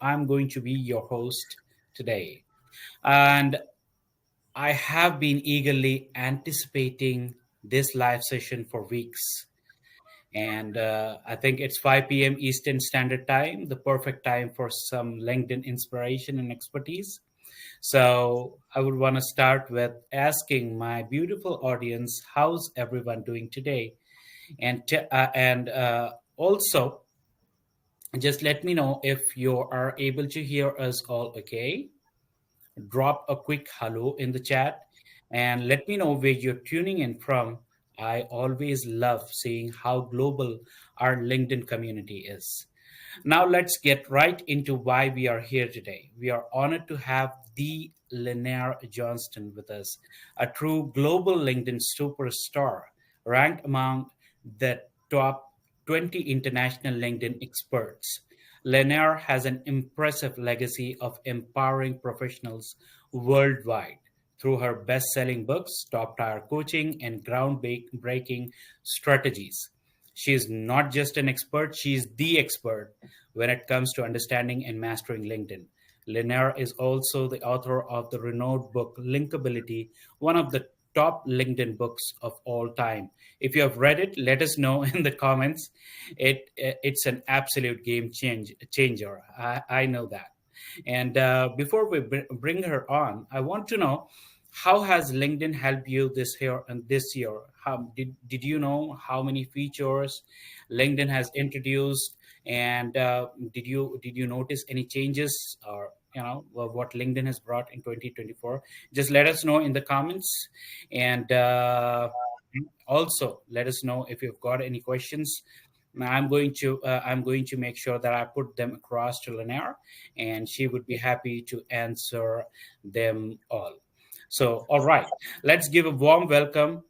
I'm going to be your host today. And I have been eagerly anticipating this live session for weeks. And I think it's 5 p.m. Eastern Standard Time, the perfect time for some LinkedIn inspiration and expertise. So I would want to start with asking my beautiful audience, how's everyone doing today? And also, just let me know if you are able to hear us all okay. Drop a quick hello in the chat and let me know where you're tuning in from. I always love seeing how global our LinkedIn community is. Now, let's get right into why we are here today. We are honored to have the Lynnaire Johnston with us, a true global LinkedIn superstar, ranked among the top 20 international LinkedIn experts. Lynnaire has an impressive legacy of empowering professionals worldwide through her best selling books, top tier coaching, and groundbreaking strategies. She is not just an expert, she is the expert when it comes to understanding and mastering LinkedIn. Lynnaire is also the author of the renowned book Linkability, one of the top LinkedIn books of all time. If you have read it, let us know in the comments. It's an absolute changer. I know that. And before we bring her on, I want to know how has LinkedIn helped you this year? How did you know how many features LinkedIn has introduced, and did you notice any changes or what LinkedIn has brought in 2024? Just let us know in the comments, and also let us know if you've got any questions. I'm going to make sure that I put them across to Lynnaire, and she would be happy to answer them all. So, all right, let's give a warm welcome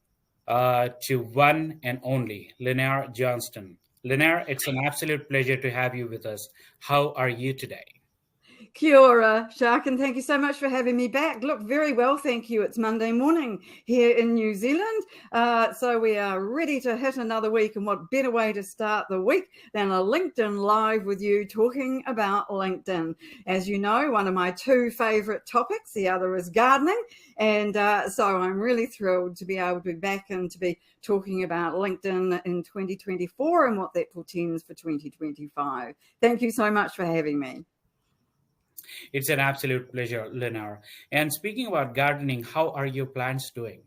to one and only Lynnaire Johnston. Lynnaire, it's an absolute pleasure to have you with us. How are you today? Kia ora, Shark, and thank you so much for having me back. Look, very well, thank you. It's Monday morning here in New Zealand, so we are ready to hit another week, and what better way to start the week than a LinkedIn Live with you talking about LinkedIn. As you know, one of my two favourite topics, the other is gardening, and so I'm really thrilled to be able to be back and to be talking about LinkedIn in 2024 and what that portends for 2025. Thank you so much for having me. It's an absolute pleasure, Lynnaire. And speaking about gardening, how are your plants doing?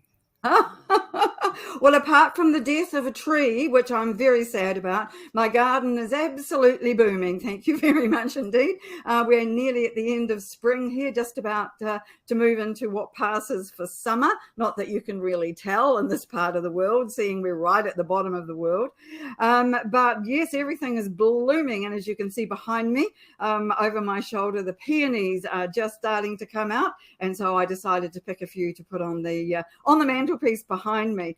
Well, apart from the death of a tree, which I'm very sad about, my garden is absolutely booming. Thank you very much indeed. We're nearly at the end of spring here, just about to move into what passes for summer. Not that you can really tell in this part of the world, seeing we're right at the bottom of the world. But yes, everything is blooming. And as you can see behind me, over my shoulder, the peonies are just starting to come out. And so I decided to pick a few to put on the mantelpiece behind me,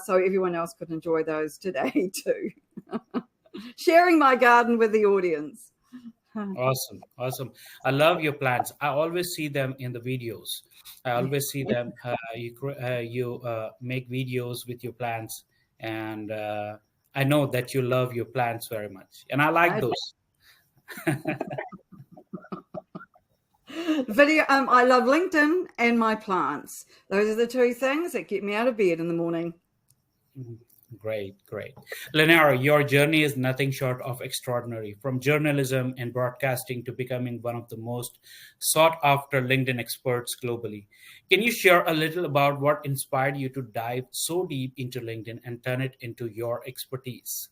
so everyone else could enjoy those today too. Sharing my garden with the audience. Awesome. I love your plants. I always see them in the videos. I always see them. You make videos with your plants, and I know that you love your plants very much, and I like those. Video. I love LinkedIn and my plants. Those are the two things that get me out of bed in the morning. Great. Lynnaire, your journey is nothing short of extraordinary. From journalism and broadcasting to becoming one of the most sought after LinkedIn experts globally. Can you share a little about what inspired you to dive so deep into LinkedIn and turn it into your expertise?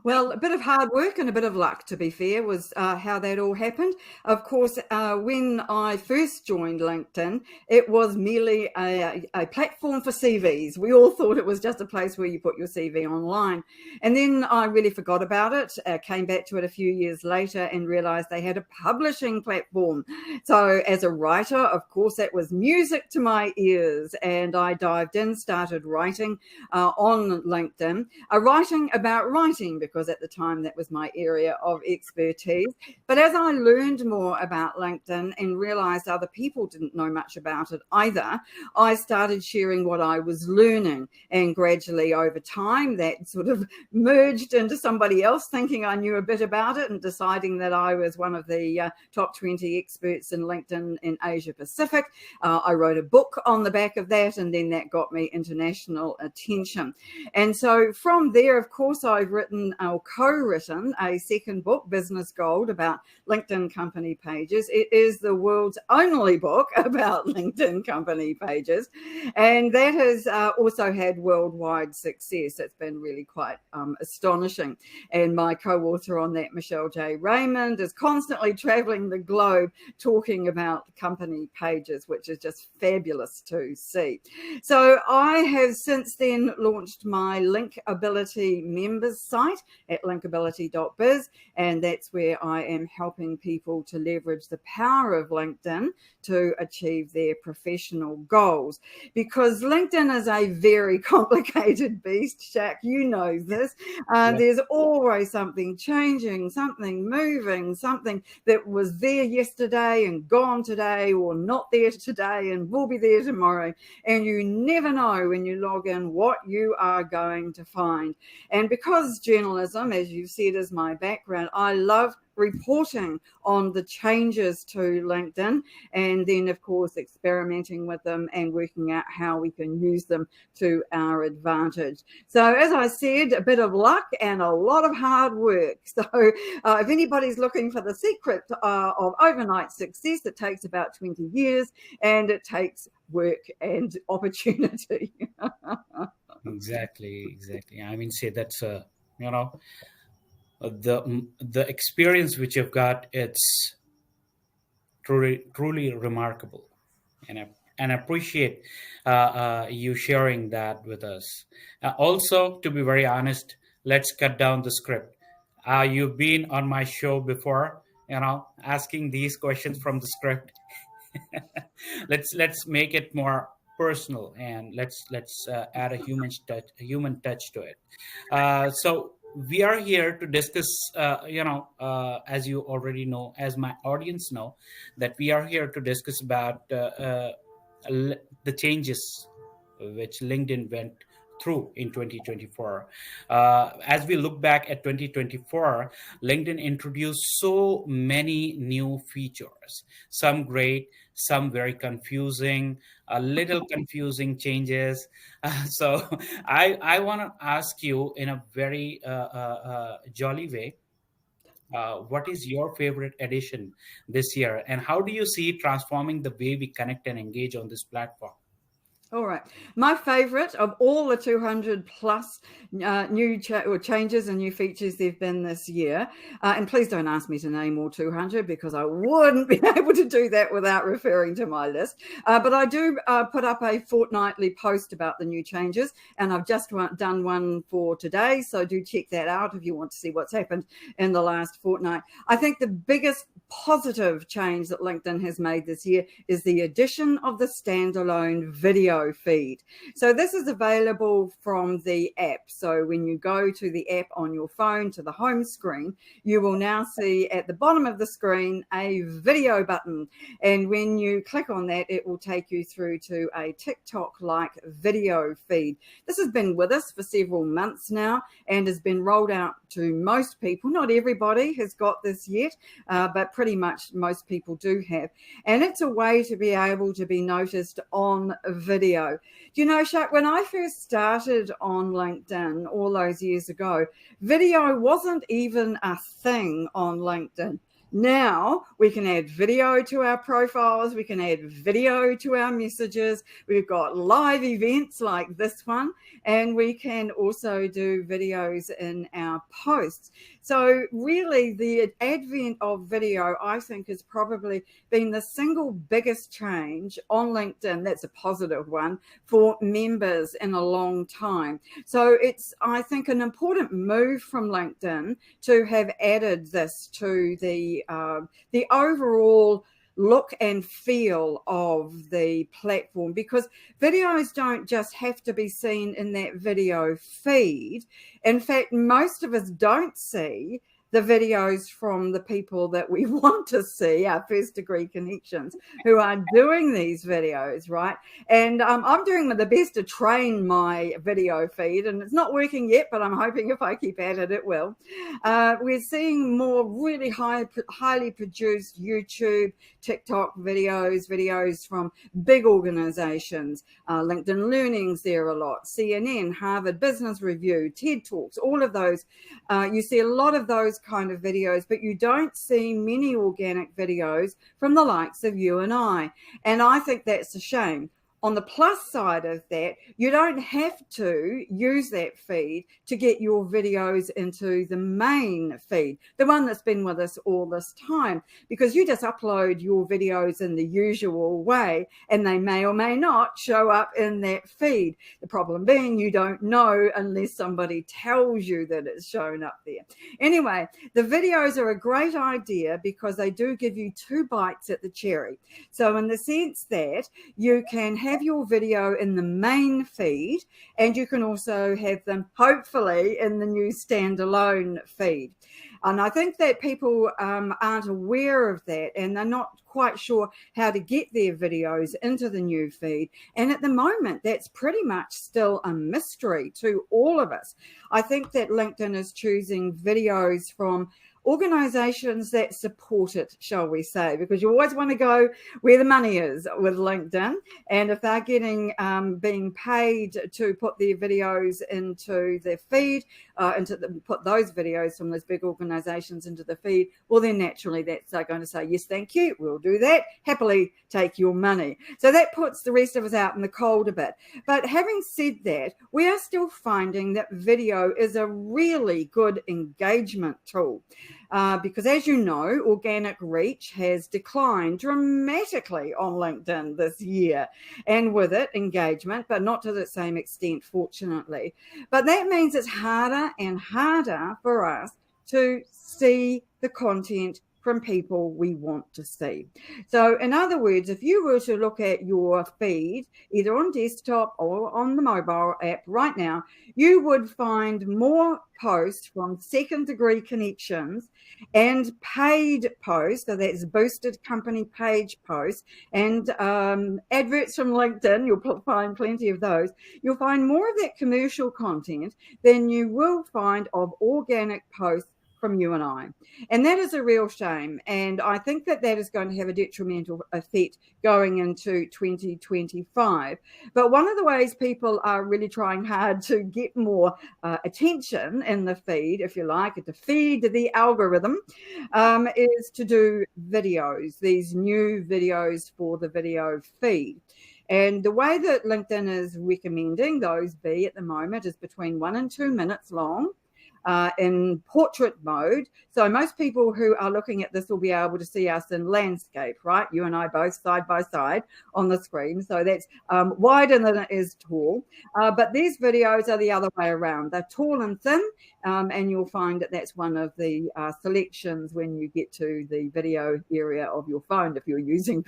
Well, a bit of hard work and a bit of luck, to be fair, was how that all happened. Of course, when I first joined LinkedIn, it was merely a platform for CVs. We all thought it was just a place where you put your CV online. And then I really forgot about it, came back to it a few years later and realized they had a publishing platform. So as a writer, of course, that was music to my ears. And I dived in, started writing on LinkedIn, writing about writing because at the time that was my area of expertise. But as I learned more about LinkedIn and realized other people didn't know much about it either, I started sharing what I was learning. And gradually over time, that sort of merged into somebody else thinking I knew a bit about it and deciding that I was one of the top 20 experts in LinkedIn in Asia Pacific. I wrote a book on the back of that, and then that got me international attention. And so from there, of course, I've written or co-written a second book, Business Gold, about LinkedIn company pages. It is the world's only book about LinkedIn company pages. And that has also had worldwide success. It's been really quite astonishing. And my co-author on that, Michelle J. Raymond, is constantly traveling the globe talking about company pages, which is just fabulous to see. So I have since then launched my Linkability members site at linkability.biz, and that's where I am helping people to leverage the power of LinkedIn to achieve their professional goals. Because LinkedIn is a very complicated beast, Shaq, you know this. There's always something changing, something moving, something that was there yesterday and gone today, or not there today and will be there tomorrow. And you never know when you log in what you are going to find. And because journalism, as you've said, is my background, I love reporting on the changes to LinkedIn, and then of course experimenting with them and working out how we can use them to our advantage. So as I said, a bit of luck and a lot of hard work. So if anybody's looking for the secret of overnight success, it takes about 20 years and it takes work and opportunity. Exactly. I mean, say that's the experience which you've got. It's truly remarkable, and I appreciate you sharing that with us. Also, to be very honest, let's cut down the script. You've been on my show before, asking these questions from the script. let's make it more personal, and let's add a human touch to it. So we are here to discuss, as you already know, as my audience know, that we are here to discuss about the changes which LinkedIn went through in 2024. As we look back at 2024, LinkedIn introduced so many new features, some great, some very confusing, a little confusing changes. So I want to ask you in a very jolly way, what is your favorite addition this year, and how do you see it transforming the way we connect and engage on this platform? All right. My favorite of all the 200 plus new changes and new features there've been this year, and please don't ask me to name all 200 because I wouldn't be able to do that without referring to my list. But I do put up a fortnightly post about the new changes, and I've just done one for today. So do check that out if you want to see what's happened in the last fortnight. I think the biggest positive change that LinkedIn has made this year is the addition of the standalone video feed. So this is available from the app. So when you go to the app on your phone to the home screen, you will now see at the bottom of the screen a video button. And when you click on that, it will take you through to a TikTok-like video feed. This has been with us for several months now and has been rolled out to most people. Not everybody has got this yet, but pretty much most people do have. And it's a way to be able to be noticed on video. Do you know, Shaq, when I first started on LinkedIn all those years ago, video wasn't even a thing on LinkedIn. Now we can add video to our profiles. We can add video to our messages. We've got live events like this one, and we can also do videos in our posts. So really the advent of video, I think, has probably been the single biggest change on LinkedIn, that's a positive one, for members in a long time. So it's, I think, an important move from LinkedIn to have added this to the overall look and feel of the platform, because videos don't just have to be seen in that video feed. In fact, most of us don't see the videos from the people that we want to see, our first degree connections, who are doing these videos, right? And I'm doing my best to train my video feed, and it's not working yet, but I'm hoping if I keep at it, it will. We're seeing more really highly produced YouTube, TikTok videos from big organizations, LinkedIn Learning's there a lot, CNN, Harvard Business Review, TED Talks, all of those. You see a lot of those kind of videos, but you don't see many organic videos from the likes of you and I. And I think that's a shame. On the plus side of that, you don't have to use that feed to get your videos into the main feed, the one that's been with us all this time, because you just upload your videos in the usual way and they may or may not show up in that feed. The problem being you don't know unless somebody tells you that it's shown up there. Anyway, the videos are a great idea because they do give you 2 bites at the cherry. So in the sense that you can have your video in the main feed, and you can also have them hopefully in the new standalone feed. And I think that people aren't aware of that, and they're not quite sure how to get their videos into the new feed. And at the moment, that's pretty much still a mystery to all of us. I think that LinkedIn is choosing videos from organizations that support it, shall we say, because you always want to go where the money is with LinkedIn. And if they're getting being paid to put their videos into their feed, put those videos from those big organizations into the feed, well, then naturally they're going to say, yes, thank you, we'll do that, happily take your money. So that puts the rest of us out in the cold a bit. But having said that, we are still finding that video is a really good engagement tool. Because as you know, organic reach has declined dramatically on LinkedIn this year, and with it, engagement, but not to the same extent, fortunately. But that means it's harder and harder for us to see the content from people we want to see. So in other words, if you were to look at your feed, either on desktop or on the mobile app right now, you would find more posts from second degree connections and paid posts, so that's boosted company page posts, and adverts from LinkedIn. You'll find plenty of those. You'll find more of that commercial content than you will find of organic posts from you and I. And that is a real shame. And I think that that is going to have a detrimental effect going into 2025. But one of the ways people are really trying hard to get more attention in the feed, if you like, to feed the algorithm, is to do videos, these new videos for the video feed. And the way that LinkedIn is recommending those be at the moment is between 1 and 2 minutes long. In portrait mode. So most people who are looking at this will be able to see us in landscape, right? You and I both side by side on the screen. So that's wider than it is tall. But these videos are the other way around. They're tall and thin, and you'll find that that's one of the selections when you get to the video area of your phone, if you're using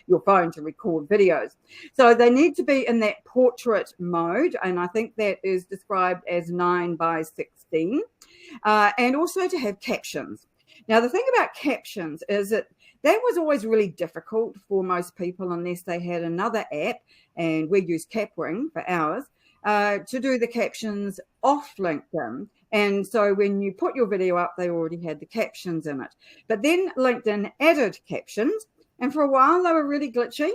your phone to record videos. So they need to be in that portrait mode, and I think that is described as 9 by 16. And also to have captions. Now, the thing about captions is that was always really difficult for most people unless they had another app, and we use Capring for ours, to do the captions off LinkedIn. And so when you put your video up, they already had the captions in it. But then LinkedIn added captions, and for a while they were really glitchy.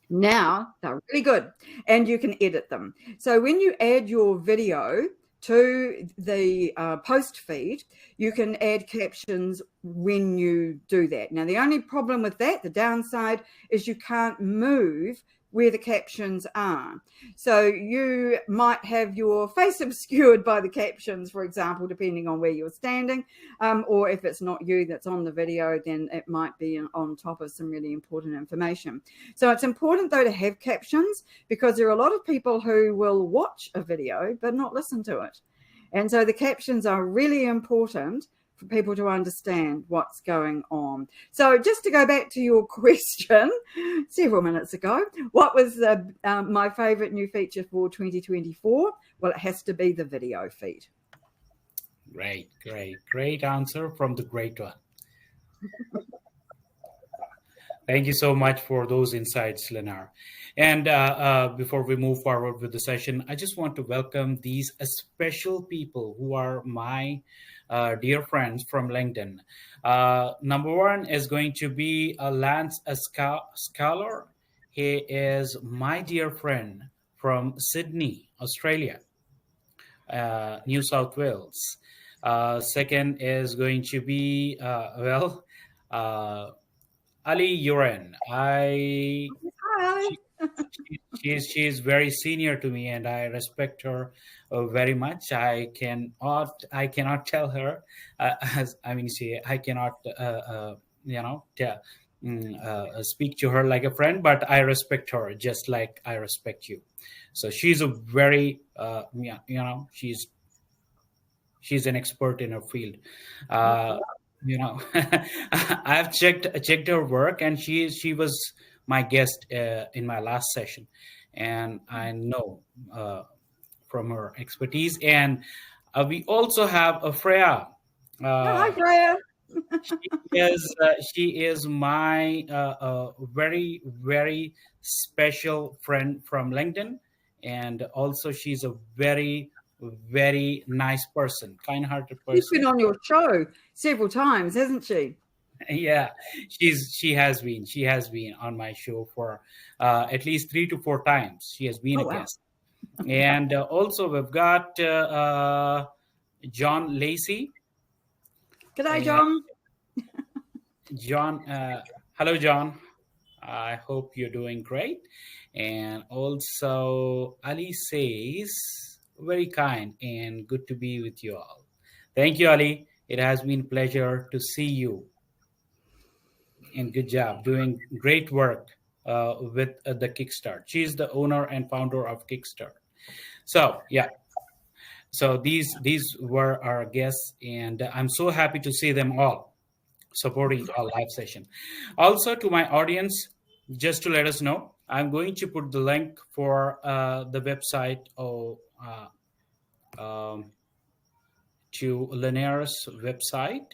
Now they're really good, and you can edit them. So when you add your video to the post feed, you can add captions when you do that. Now, the only problem with that, the downside, is you can't move where the captions are. So you might have your face obscured by the captions, for example, depending on where you're standing, or if it's not you that's on the video, then it might be on top of some really important information. So it's important, though, to have captions, because there are a lot of people who will watch a video but not listen to it. And so the captions are really important for people to understand what's going on. So just to go back to your question several minutes ago, what was my favorite new feature for 2024? Well, it has to be the video feed. Great answer from the great one. Thank you so much for those insights, Lynnaire. And before we move forward with the session, I just want to welcome these special people who are my dear friends from LinkedIn. Number one is going to be Lance Scholar. He is my dear friend from Sydney, Australia, New South Wales. Second is going to be, Ali Uren. Hi. She is very senior to me, and I respect her very much. I cannot tell her, I cannot speak to her like a friend, but I respect her just like I respect you. So she's a very she's an expert in her field. I've checked her work, and she was my guest in my last session, and I know from her expertise. And we also have a Freya. Hi, Uh, Freya. she is my very special friend from LinkedIn, and also she's a very nice person, kind-hearted She's been person. on your show several times, hasn't she? Yeah, she has been on my show for at least 3 to 4 times. She has been Oh, a wow. guest. And also we've got John Lacey. G'day, And John. John, hello, John. I hope you're doing great. And also Ali says, very kind and good to be with you all. Thank you, Ali. It has been pleasure to see you, and good job doing great work with the Kickstart. She's the owner and founder of Kickstart. So yeah, so these were our guests, and I'm so happy to see them all supporting our live session. Also, to my audience, just to let us know, I'm going to put the link for the website um, to Lynnaire's website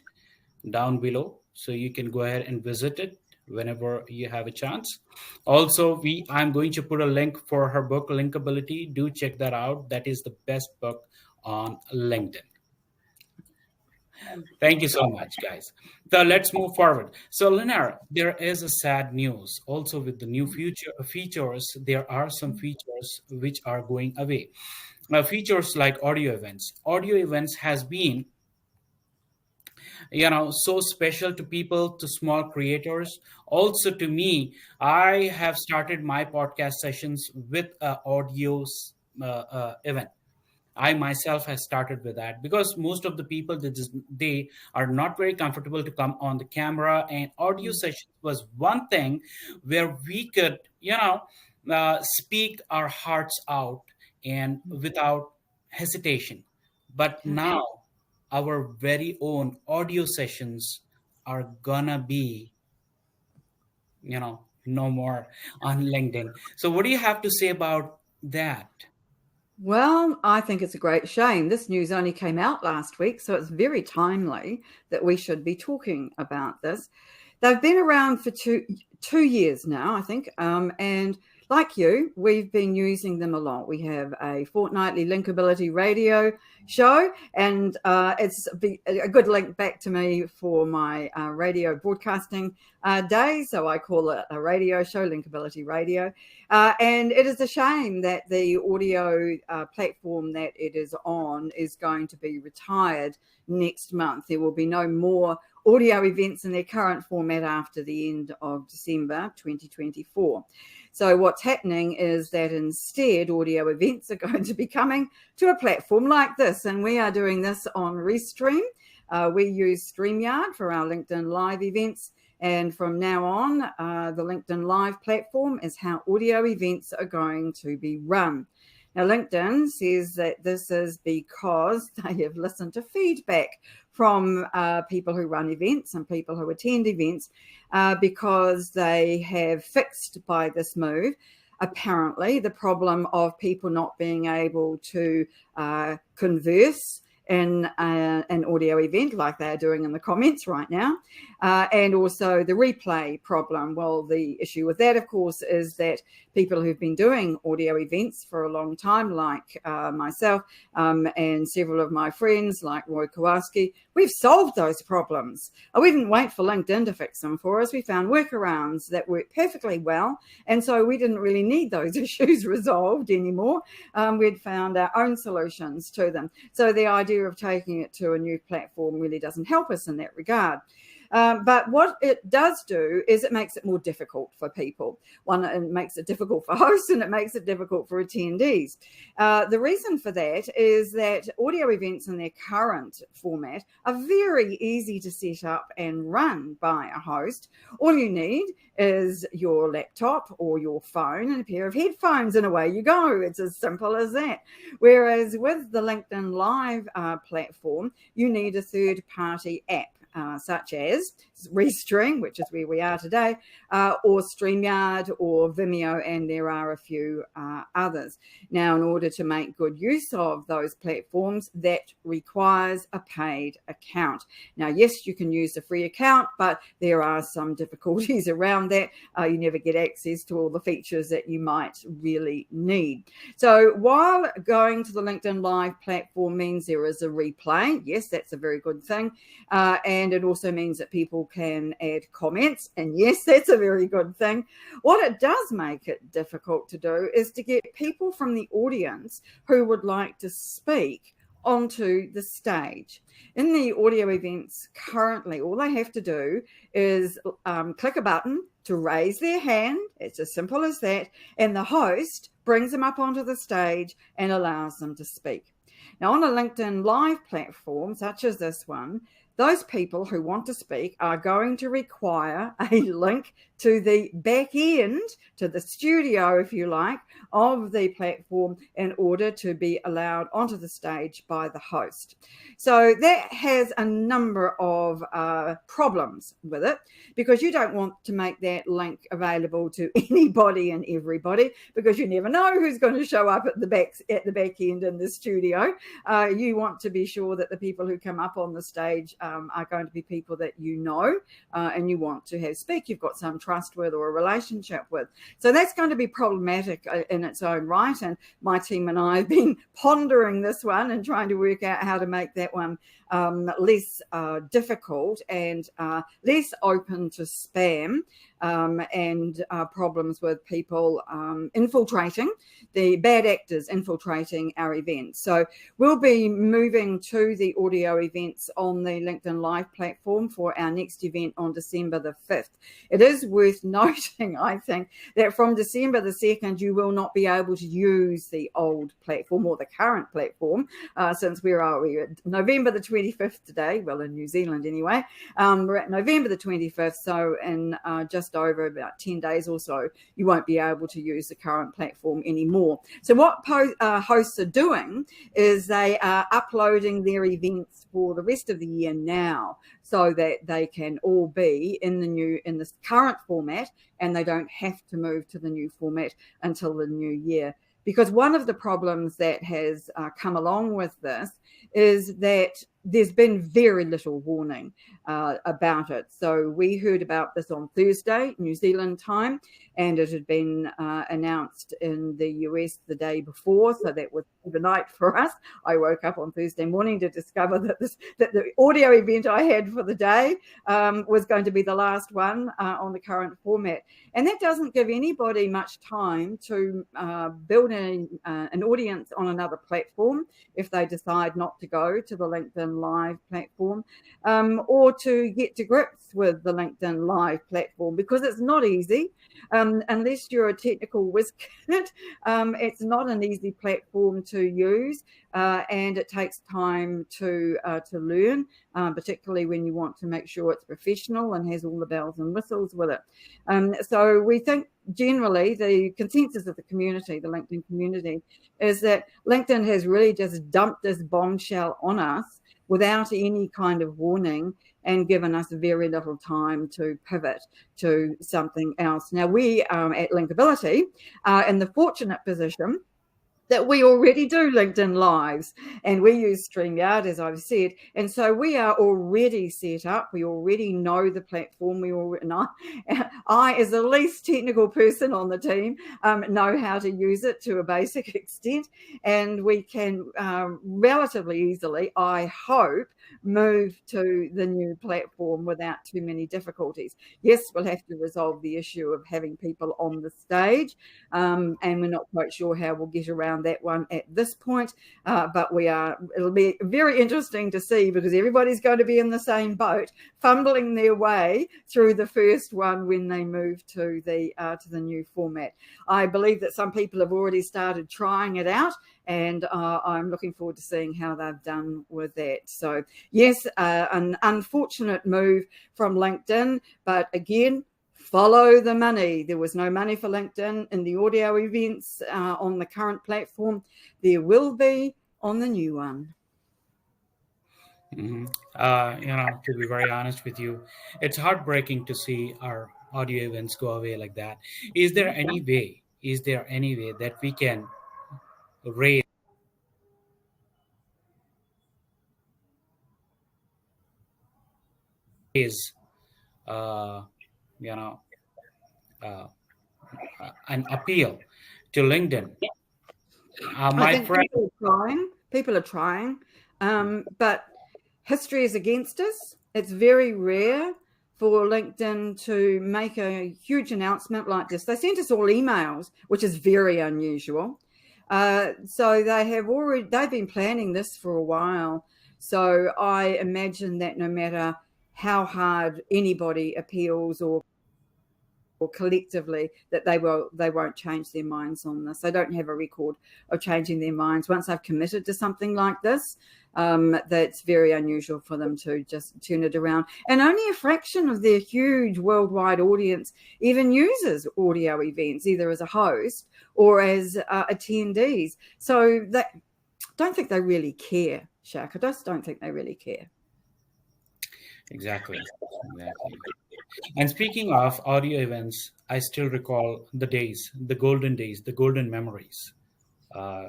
down below, so you can go ahead and visit it whenever you have a chance. Also, I'm going to put a link for her book Linkability. Do check that out. That is the best book on LinkedIn. Thank you so much, guys. So let's move forward. So, Lynnaire, there is a sad news. Also, with the new features, there are some features which are going away. Features like audio events. Audio events has been so special to people, to small creators, also to me. I have started my podcast sessions with audio event. I myself has started with that, because most of the people, they are not very comfortable to come on the camera, and audio session was one thing where we could speak our hearts out and without hesitation. But now our very own audio sessions are gonna be no more on LinkedIn. So what do you have to say about that? Well, I think it's a great shame. This news only came out last week, so it's very timely that we should be talking about this. They've been around for two years now, I think, and like you, we've been using them a lot. We have a fortnightly Linkability radio show, and it's a good link back to me for my radio broadcasting days. So I call it a radio show, Linkability Radio. And it is a shame that the audio platform that it is on is going to be retired next month. There will be no more audio events in their current format after the end of December 2024. So what's happening is that instead audio events are going to be coming to a platform like this, and we are doing this on Restream. We use StreamYard for our LinkedIn Live events, and from now on, the LinkedIn Live platform is how audio events are going to be run. Now, LinkedIn says that this is because they have listened to feedback from people who run events and people who attend events, because they have fixed by this move, apparently, the problem of people not being able to converse in an audio event like they're doing in the comments right now, and also the replay problem. Well, the issue with that, of course, is that people who've been doing audio events for a long time, like myself and several of my friends, like Roy Kowalski, we've solved those problems. We didn't wait for LinkedIn to fix them for us. We found workarounds that worked perfectly well, and so we didn't really need those issues resolved anymore. We'd found our own solutions to them. So the idea of taking it to a new platform really doesn't help us in that regard. But what it does do is it makes it more difficult for people. One, it makes it difficult for hosts and it makes it difficult for attendees. The reason for that is that audio events in their current format are very easy to set up and run by a host. All you need is your laptop or your phone and a pair of headphones, and away you go. It's as simple as that. Whereas with the LinkedIn Live platform, you need a third-party app, such as Restream, which is where we are today, or StreamYard or Vimeo, and there are a few others. Now, in order to make good use of those platforms, that requires a paid account. Now, yes, you can use a free account, but there are some difficulties around that. You never get access to all the features that you might really need. So while going to the LinkedIn Live platform means there is a replay, yes, that's a very good thing. And it also means that people can add comments, and yes, that's a very good thing. What it does make it difficult to do is to get people from the audience who would like to speak onto the stage. In the audio events currently, all they have to do is click a button to raise their hand. It's as simple as that, and the host brings them up onto the stage and allows them to speak. Now, on a LinkedIn Live platform such as this one, those people who want to speak are going to require a link to the back end, to the studio, if you like, of the platform in order to be allowed onto the stage by the host. So that has a number of problems with it, because you don't want to make that link available to anybody and everybody, because you never know who's going to show up at the back end in the studio. You want to be sure that the people who come up on the stage are going to be people that you know, and you want to have speak. You've got some trust with or a relationship with. So that's going to be problematic in its own right. And my team and I have been pondering this one and trying to work out how to make that one less difficult and less open to spam and problems with people infiltrating, the bad actors infiltrating our events. So we'll be moving to the audio events on the LinkedIn Live platform for our next event on December the 5th. It is worth noting, I think, that from December the 2nd, you will not be able to use the old platform or the current platform, since where are we? November the 25th today, well, in New Zealand anyway. We're at November the 25th, so in just over about 10 days or so, you won't be able to use the current platform anymore. So what hosts are doing is they are uploading their events for the rest of the year now, so that they can all be in this current format, and they don't have to move to the new format until the new year. Because one of the problems that has come along with this is that there's been very little warning about it. So we heard about this on Thursday, New Zealand time, and it had been announced in the US the day before. So that was overnight for us. I woke up on Thursday morning to discover that the audio event I had for the day was going to be the last one on the current format. And that doesn't give anybody much time to build an audience on another platform if they decide not to go to the LinkedIn LinkedIn Live platform, or to get to grips with the LinkedIn Live platform, because it's not easy. Unless you're a technical whiz kid, it's not an easy platform to use, and it takes time to learn, particularly when you want to make sure it's professional and has all the bells and whistles with it. So we think generally the consensus of the community, the LinkedIn community, is that LinkedIn has really just dumped this bombshell on us without any kind of warning and given us very little time to pivot to something else. Now, we at Linkability are in the fortunate position that we already do LinkedIn Lives, and we use StreamYard, as I've said. And so we are already set up. We already know the platform. I, as the least technical person on the team, know how to use it to a basic extent. And we can relatively easily, I hope, move to the new platform without too many difficulties. Yes, we'll have to resolve the issue of having people on the stage, and we're not quite sure how we'll get around that one at this point, but it'll be very interesting to see, because everybody's going to be in the same boat, fumbling their way through the first one when they move to the new format. I believe that some people have already started trying it out, and I'm looking forward to seeing how they've done with that. So yes, an unfortunate move from LinkedIn, but again, follow the money. There was no money for LinkedIn in the audio events on the current platform. There will be on the new one. Mm-hmm. To be very honest with you, it's heartbreaking to see our audio events go away like that. Is there any way? Is there any way that we can raise uh, you know, uh, an appeal to LinkedIn? I My think friend, people are trying, but history is against us. It's very rare for LinkedIn to make a huge announcement like this. They sent us all emails, which is very unusual. So they've been planning this for a while. So I imagine that no matter how hard anybody appeals or collectively, that they won't change their minds on this. They don't have a record of changing their minds once they've committed to something like this. That's very unusual for them to just turn it around. And only a fraction of their huge worldwide audience even uses audio events, either as a host or as attendees. So don't think they really care, Shaq. I just don't think they really care. exactly. And speaking of audio events, I still recall the days, the golden memories, uh,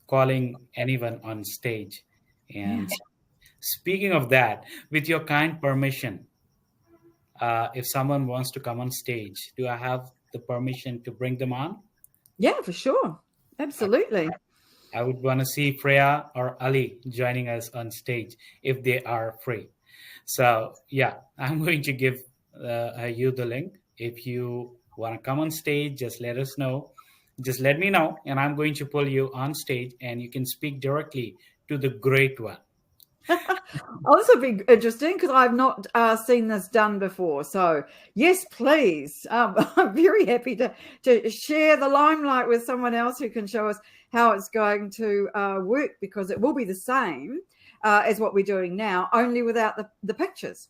calling anyone on stage. Yeah. And speaking of that, with your kind permission, if someone wants to come on stage, do I have the permission to bring them on? Yeah, for sure. Absolutely. I would want to see Freya or Ali joining us on stage if they are free. So, yeah, I'm going to give you the link. If you want to come on stage, just let us know. Just let me know, and I'm going to pull you on stage, and you can speak directly to the great one. Oh, this would be interesting because I've not seen this done before. So, yes, please. I'm very happy to share the limelight with someone else who can show us how it's going to work, because it will be the same as what we're doing now, only without the pictures.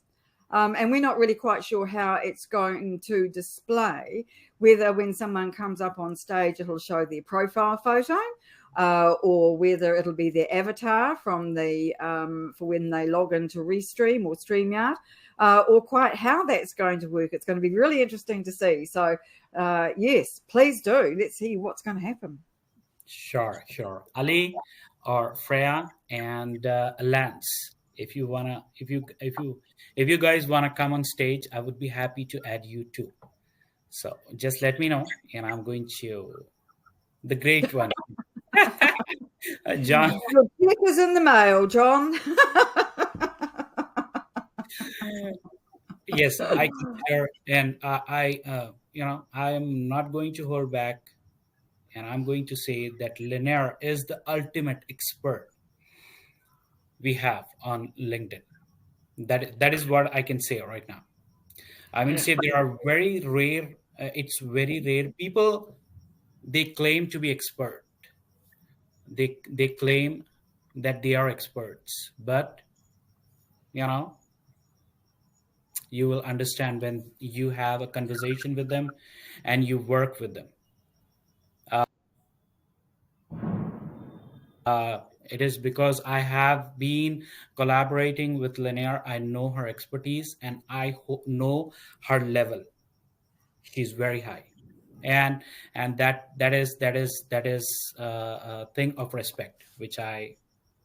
And we're not really quite sure how it's going to display, whether when someone comes up on stage, it'll show their profile photo, or whether it'll be their avatar from for when they log into Restream or StreamYard, or quite how that's going to work. It's going to be really interesting to see. So, yes, please do. Let's see what's going to happen. Sure. Ali or Freya and Lance, if you guys wanna come on stage, I would be happy to add you too. So just let me know, and I'm going to the great one, John. The check is in the mail, John. Yes, I can share, and I am not going to hold back, and I'm going to say that Lynnaire is the ultimate expert we have on LinkedIn. That is what I can say right now. I mean, Yeah. say there are very rare. It's very rare. People, they claim to be expert. They claim that they are experts, but you know, you will understand when you have a conversation with them, and you work with them. It is because I have been collaborating with Lynnaire. I know her expertise, and I know her level. She's very high, and that is a thing of respect, which I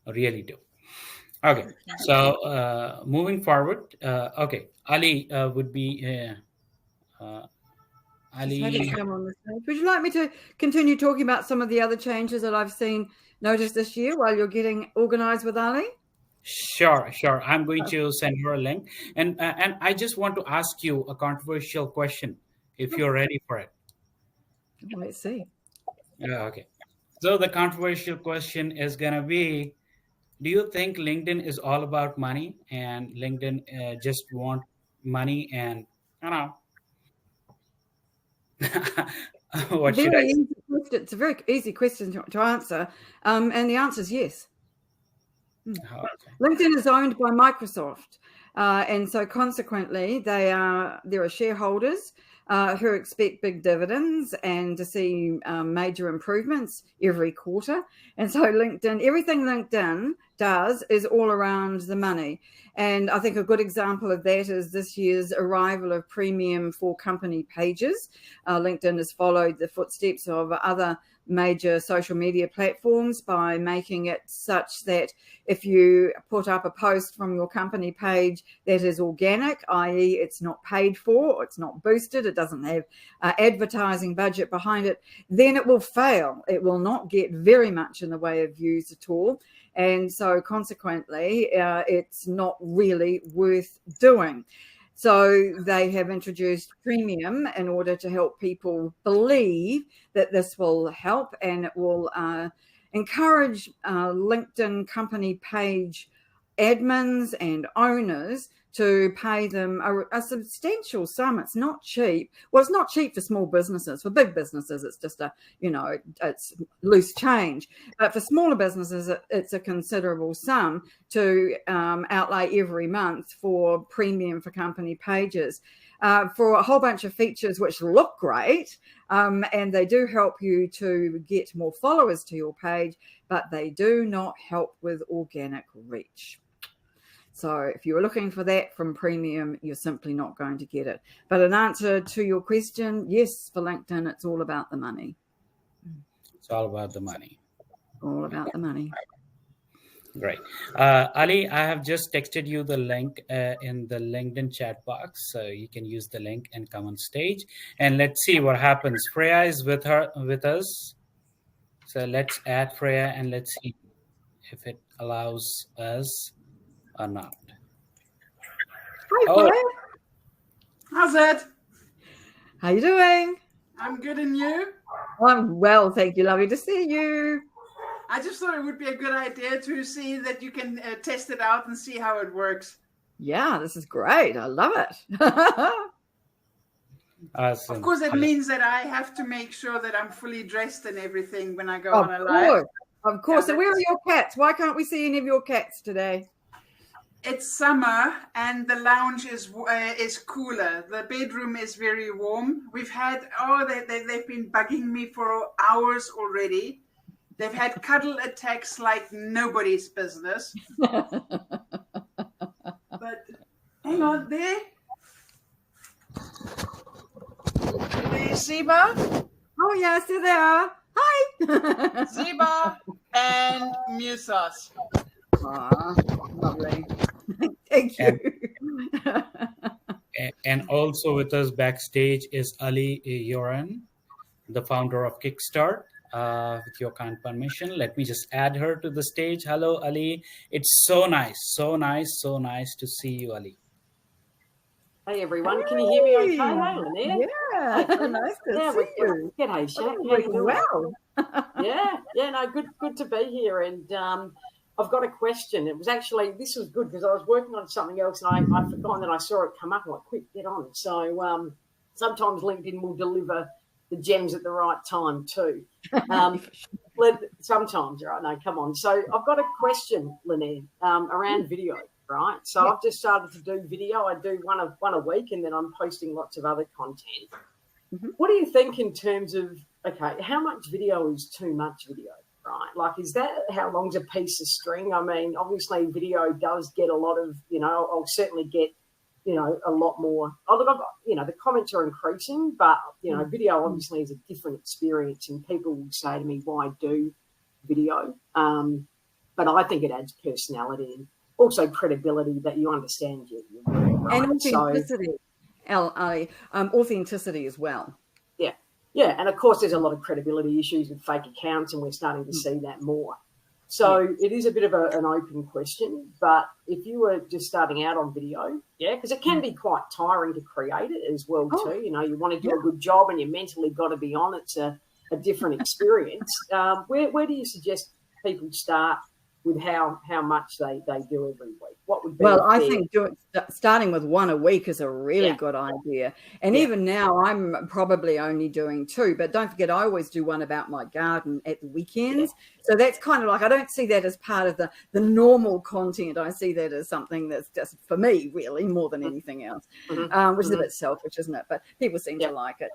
really do. Okay, so moving forward, okay, Ali would be She's happy to Ali. come on the stage. Would you like me to continue talking about some of the other changes that I've seen noticed this year while you're getting organised with Ali? Sure, sure. I'm going to send her a link, and I just want to ask you a controversial question, if you're ready for it. Let's see. Yeah, okay. So the controversial question is gonna be: do you think LinkedIn is all about money, and LinkedIn just want money, and you know, what should I Very say? easy question. It's a very easy question to answer, and the answer is yes. Okay. LinkedIn is owned by Microsoft, and so consequently, there are shareholders who expect big dividends and to see major improvements every quarter. And so everything LinkedIn does is all around the money. And I think a good example of that is this year's arrival of premium for company pages. LinkedIn has followed the footsteps of other major social media platforms by making it such that if you put up a post from your company page that is organic, i.e. it's not paid for, it's not boosted, it doesn't have advertising budget behind it, then it will fail. It will not get very much in the way of views at all. And so consequently, it's not really worth doing. So they have introduced premium in order to help people believe that this will help, and it will encourage LinkedIn company page admins and owners to pay them a substantial sum. It's not cheap. Well, it's not cheap for small businesses. For big businesses, it's just it's loose change. But for smaller businesses, it's a considerable sum to outlay every month for premium for company pages. For a whole bunch of features which look great, and they do help you to get more followers to your page, but they do not help with organic reach. So if you're looking for that from premium, you're simply not going to get it. But in answer to your question, yes, for LinkedIn, it's all about the money. It's all about the money. All about the money. Great. Ali, I have just texted you the link in the LinkedIn chat box, so you can use the link and come on stage. And let's see what happens. Freya is with us. So let's add Freya, and let's see if it allows us or not. Hi, Oh, Freya. How's it? How you doing? I'm good, and you? I'm well, thank you. Lovely to see you. I just thought it would be a good idea to see that you can test it out and see how it works. Yeah, this is great. I love it. awesome. Of course, it means that I have to make sure that I'm fully dressed and everything when I go on a live. Of course. Yeah, So where are your cats? Why can't we see any of your cats today? It's summer and the lounge is cooler. The bedroom is very warm. We've had they've been bugging me for hours already. They've had cuddle attacks like nobody's business. But hang on, there. There's Zeba. Oh yes, there they are. Hi. Zeba and Musas. Aw, lovely. Thank you. And also with us backstage is Ali Yoran, the founder of Kickstart. With your kind permission, let me just add her to the stage. Hello, Ali. It's so nice to see you, Ali. Hey everyone, can you hear me okay? Hey, Lynnaire. Yeah, Hey, nice to yeah, see you. G'day, Shaq. Oh, How you doing? well. Yeah, no, good to be here. And I've got a question. It was actually, this was good because I was working on something else and I forgot that I saw it come up. I'm like, quick, get on. So sometimes LinkedIn will deliver the gems at the right time too. Sometimes, right? No, come on. So I've got a question, Lynnaire, around video, right? So I've just started to do video. I do one a week, and then I'm posting lots of other content. Mm-hmm. What do you think in terms of, okay, how much video is too much video, right? Like, is that, how long's a piece of string? I mean, obviously video does get a lot of, I'll certainly get, a lot more. The comments are increasing, but, video obviously is a different experience, and people will say to me, why do video? But I think it adds personality and also credibility that you understand your work, right? And authenticity, authenticity as well. Yeah, and of course there's a lot of credibility issues with fake accounts, and we're starting to see that more. So it is a bit of an open question, but if you were just starting out on video, because it can be quite tiring to create it as well too. You want to do a good job and you mentally got to be on. It's a different experience. Where do you suggest people start with how much they do every week? What would be? Well, I think starting with one a week is a really good idea. And even now, I'm probably only doing 2. But don't forget, I always do one about my garden at the weekends. Yeah. So that's kind of like, I don't see that as part of the normal content. I see that as something that's just for me, really, more than anything else, which is a bit selfish, isn't it? But people seem to like it.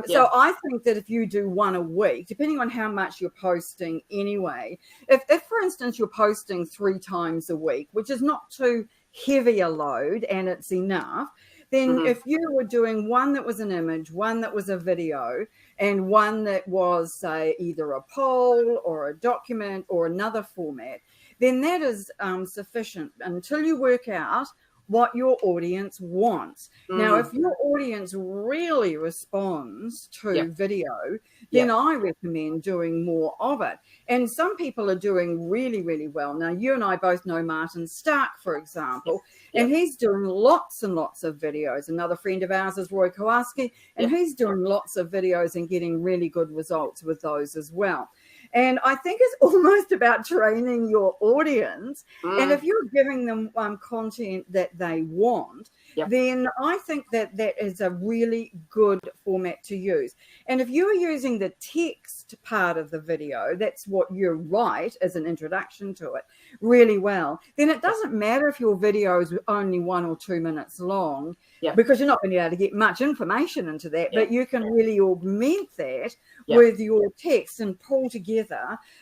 So I think that if you do one a week, depending on how much you're posting anyway, if for instance, you're posting 3 times a week, which is not too heavy a load and it's enough, then if you were doing one that was an image, one that was a video, and one that was, say, either a poll or a document or another format, then that is sufficient until you work out what your audience wants. Now, if your audience really responds to video, then I recommend doing more of it. And some people are doing really, really well. Now, you and I both know Martin Stark, for example, and he's doing lots and lots of videos. Another friend of ours is Roy Kowalski, and he's doing lots of videos and getting really good results with those as well. And I think it's almost about training your audience. And if you're giving them content that they want, then I think that is a really good format to use. And if you're using the text part of the video, that's what you write as an introduction to it really well, then it doesn't matter if your video is only 1 or 2 minutes long, because you're not going to be able to get much information into that, but you can really augment that with your text and pull together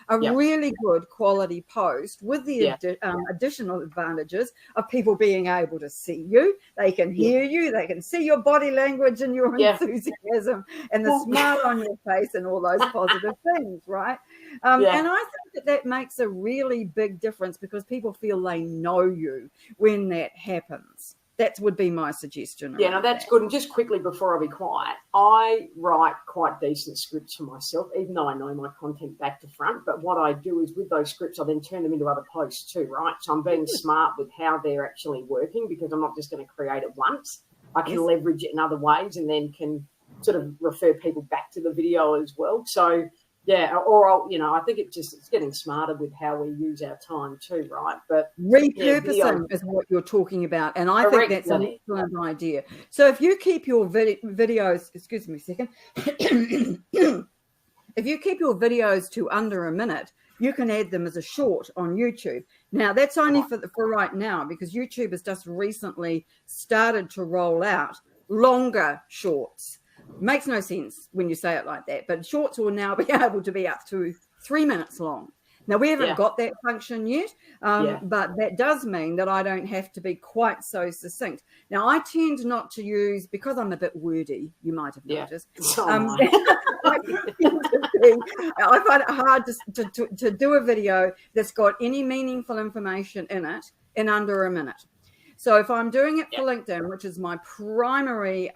a really good quality post with the additional advantages of people being able to see you, they can hear you, they can see your body language and your enthusiasm and the smile on your face and all those positive things, right? And I think that makes a really big difference because people feel they know you when that happens. That would be my suggestion. Yeah, no, that's good. And just quickly before I be quiet, I write quite decent scripts for myself, even though I know my content back to front. But what I do is with those scripts, I then turn them into other posts too, right? So I'm being smart with how they're actually working because I'm not just going to create it once. I can leverage it in other ways and then can sort of refer people back to the video as well. So, I think it's getting smarter with how we use our time too, right? But repurposing is what you're talking about, and I think that's an excellent idea. So if you keep your videos, excuse me a second, if you keep your videos to under a minute, you can add them as a short on YouTube. Now that's only for right now because YouTube has just recently started to roll out longer shorts. Makes no sense when you say it like that, but shorts will now be able to be up to 3 minutes long. Now, we haven't got that function yet, but that does mean that I don't have to be quite so succinct. Now, I tend not to use, because I'm a bit wordy, you might have noticed, I find it hard to do a video that's got any meaningful information in it in under a minute. So if I'm doing it for LinkedIn, which is my primary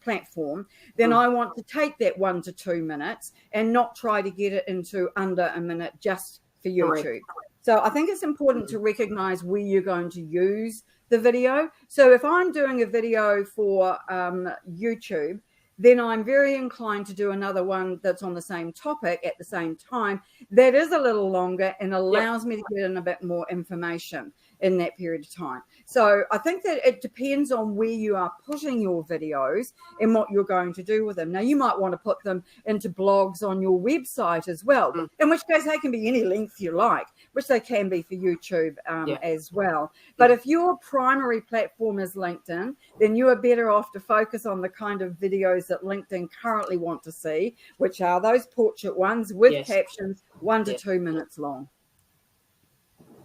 platform, then I want to take that 1 to 2 minutes and not try to get it into under a minute just for YouTube. Correct. So I think it's important to recognize where you're going to use the video. So if I'm doing a video for YouTube, then I'm very inclined to do another one that's on the same topic at the same time. That is a little longer and allows me to get in a bit more information in that period of time. So I think that it depends on where you are putting your videos and what you're going to do with them. Now, you might want to put them into blogs on your website as well, in which case they can be any length you like, which they can be for YouTube as well. But if your primary platform is LinkedIn, then you are better off to focus on the kind of videos that LinkedIn currently want to see, which are those portrait ones with captions 1 to 2 minutes long.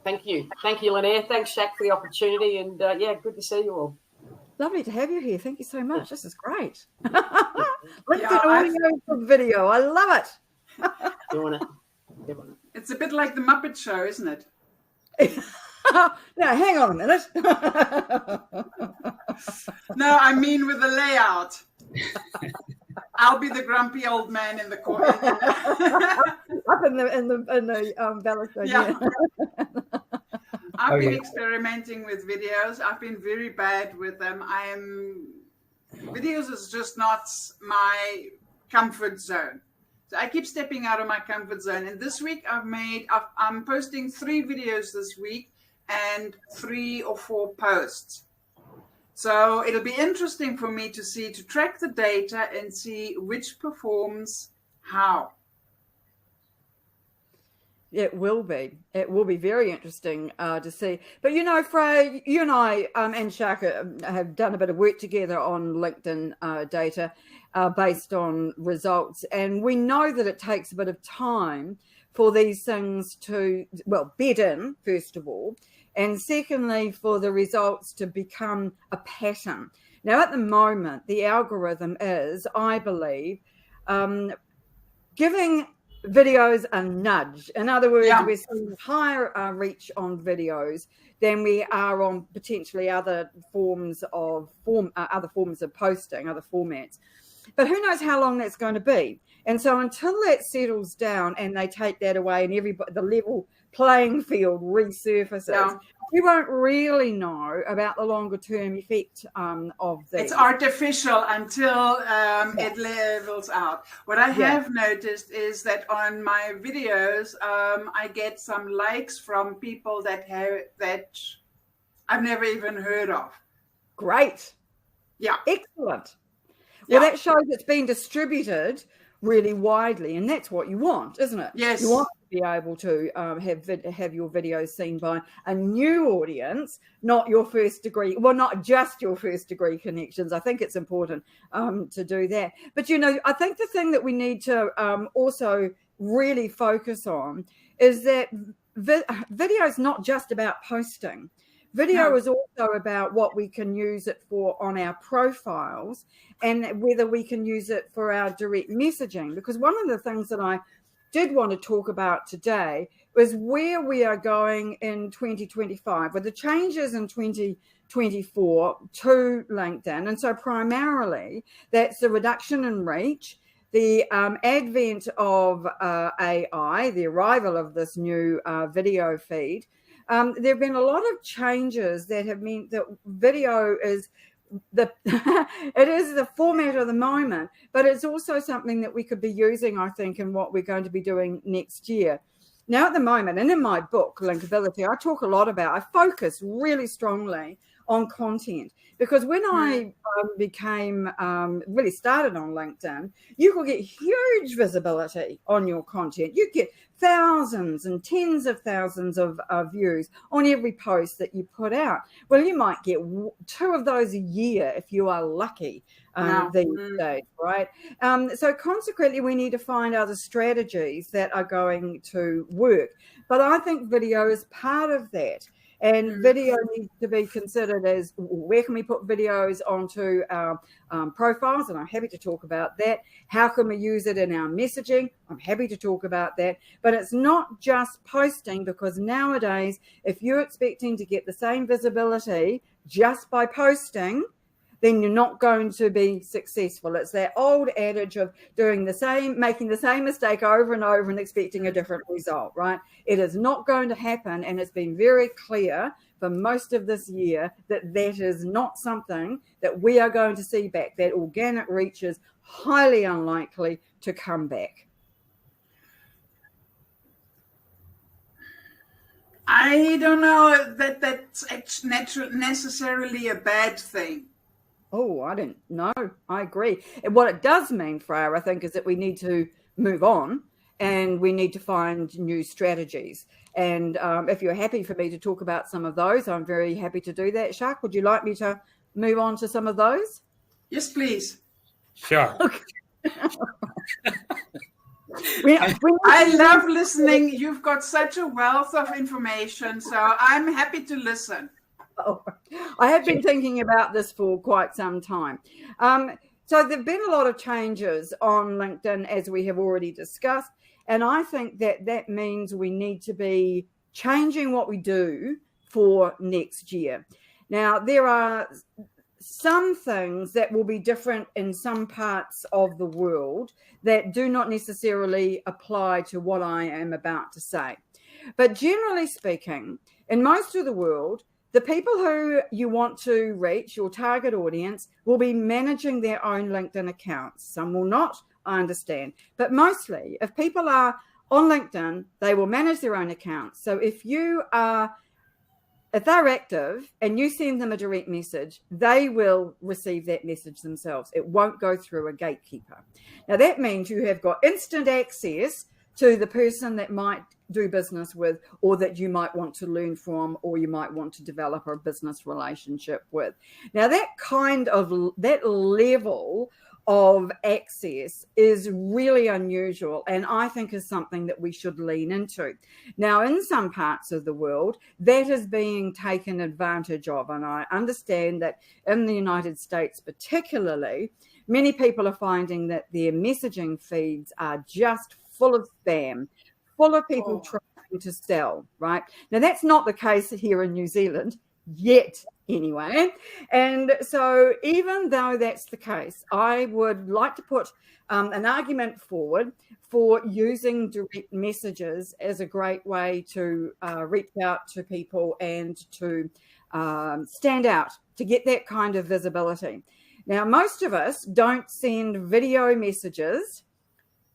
Thank you, Lynnaire. Thanks, Shaq, for the opportunity, and good to see you all. Lovely to have you here. Thank you so much. This is great. LinkedIn audio for video. I love it. Doing it. It's a bit like the Muppet Show, isn't it? Now, hang on a minute. No, I mean with the layout. I'll be the grumpy old man in the corner. Up in the balcony. Yeah. I've been experimenting with videos. I've been very bad with them. Videos is just not my comfort zone. So I keep stepping out of my comfort zone. And this week I'm posting 3 videos this week and 3 or 4 posts. So it'll be interesting for me to track the data and see which performs how. It will be. It will be very interesting to see. But, you know, Freya, you and I and Shaka have done a bit of work together on LinkedIn data based on results. And we know that it takes a bit of time for these things to, well, bed in, first of all. And secondly, for the results to become a pattern. Now, at the moment, the algorithm is, I believe, giving videos a nudge. In other words, we're seeing higher reach on videos than we are on potentially other forms of posting, other formats. But who knows how long that's going to be? And so until that settles down and they take that away and the level playing field resurfaces, we won't really know about the longer term effect of this. It's artificial until it levels out. What I have noticed is that on my videos, I get some likes from people that I've never even heard of. Great. Yeah. Excellent. Well, that shows it's been distributed really widely, and that's what you want, isn't it? Yes. You want to be able to have your videos seen by a new audience, not your first degree, well, not just your first degree connections. I think it's important to do that. But, you know, I think the thing that we need to also really focus on is that video is not just about posting. Video is also about what we can use it for on our profiles and whether we can use it for our direct messaging. Because one of the things that I did want to talk about today was where we are going in 2025 with the changes in 2024 to LinkedIn. And so primarily that's the reduction in reach, the advent of AI, the arrival of this new video feed. There have been a lot of changes that have meant that video is it is the format of the moment, but it's also something that we could be using, I think, in what we're going to be doing next year. Now, at the moment, and in my book, Linkability, I talk a lot about, I focus really strongly on content, because when I really started on LinkedIn, you could get huge visibility on your content. You get thousands and tens of thousands of views on every post that you put out. Well, you might get 2 of those a year if you are lucky these days, right? So consequently, we need to find other strategies that are going to work. But I think video is part of that. And video needs to be considered as, where can we put videos onto our profiles? And I'm happy to talk about that. How can we use it in our messaging? I'm happy to talk about that. But it's not just posting, because nowadays, if you're expecting to get the same visibility just by posting, then you're not going to be successful. It's that old adage of making the same mistake over and over and expecting a different result, right? It is not going to happen, and it's been very clear for most of this year that is not something that we are going to see back. That organic reach is highly unlikely to come back. I don't know that that's necessarily a bad thing. Oh, I don't know. I agree. And what it does mean, Freya, I think, is that we need to move on and we need to find new strategies. And if you're happy for me to talk about some of those, I'm very happy to do that. Shark, would you like me to move on to some of those? Yes, please. Sure. Okay. I love listening. You've got such a wealth of information, so I'm happy to listen. Oh, I have been thinking about this for quite some time. So there have been a lot of changes on LinkedIn, as we have already discussed, and I think that means we need to be changing what we do for next year. Now, there are some things that will be different in some parts of the world that do not necessarily apply to what I am about to say. But generally speaking, in most of the world, the people who you want to reach, your target audience, will be managing their own LinkedIn accounts. Some will not, I understand. But mostly, if people are on LinkedIn, they will manage their own accounts. So if they're active and you send them a direct message, they will receive that message themselves. It won't go through a gatekeeper. Now, that means you have got instant access to the person that might do business with, or that you might want to learn from, or you might want to develop a business relationship with. Now, that level of access is really unusual, and I think is something that we should lean into. Now, in some parts of the world, that is being taken advantage of, and I understand that in the United States particularly, many people are finding that their messaging feeds are just full of spam, full of people trying to sell, right? Now, that's not the case here in New Zealand yet, anyway. And so even though that's the case, I would like to put an argument forward for using direct messages as a great way to reach out to people and to stand out, to get that kind of visibility. Now, most of us don't send video messages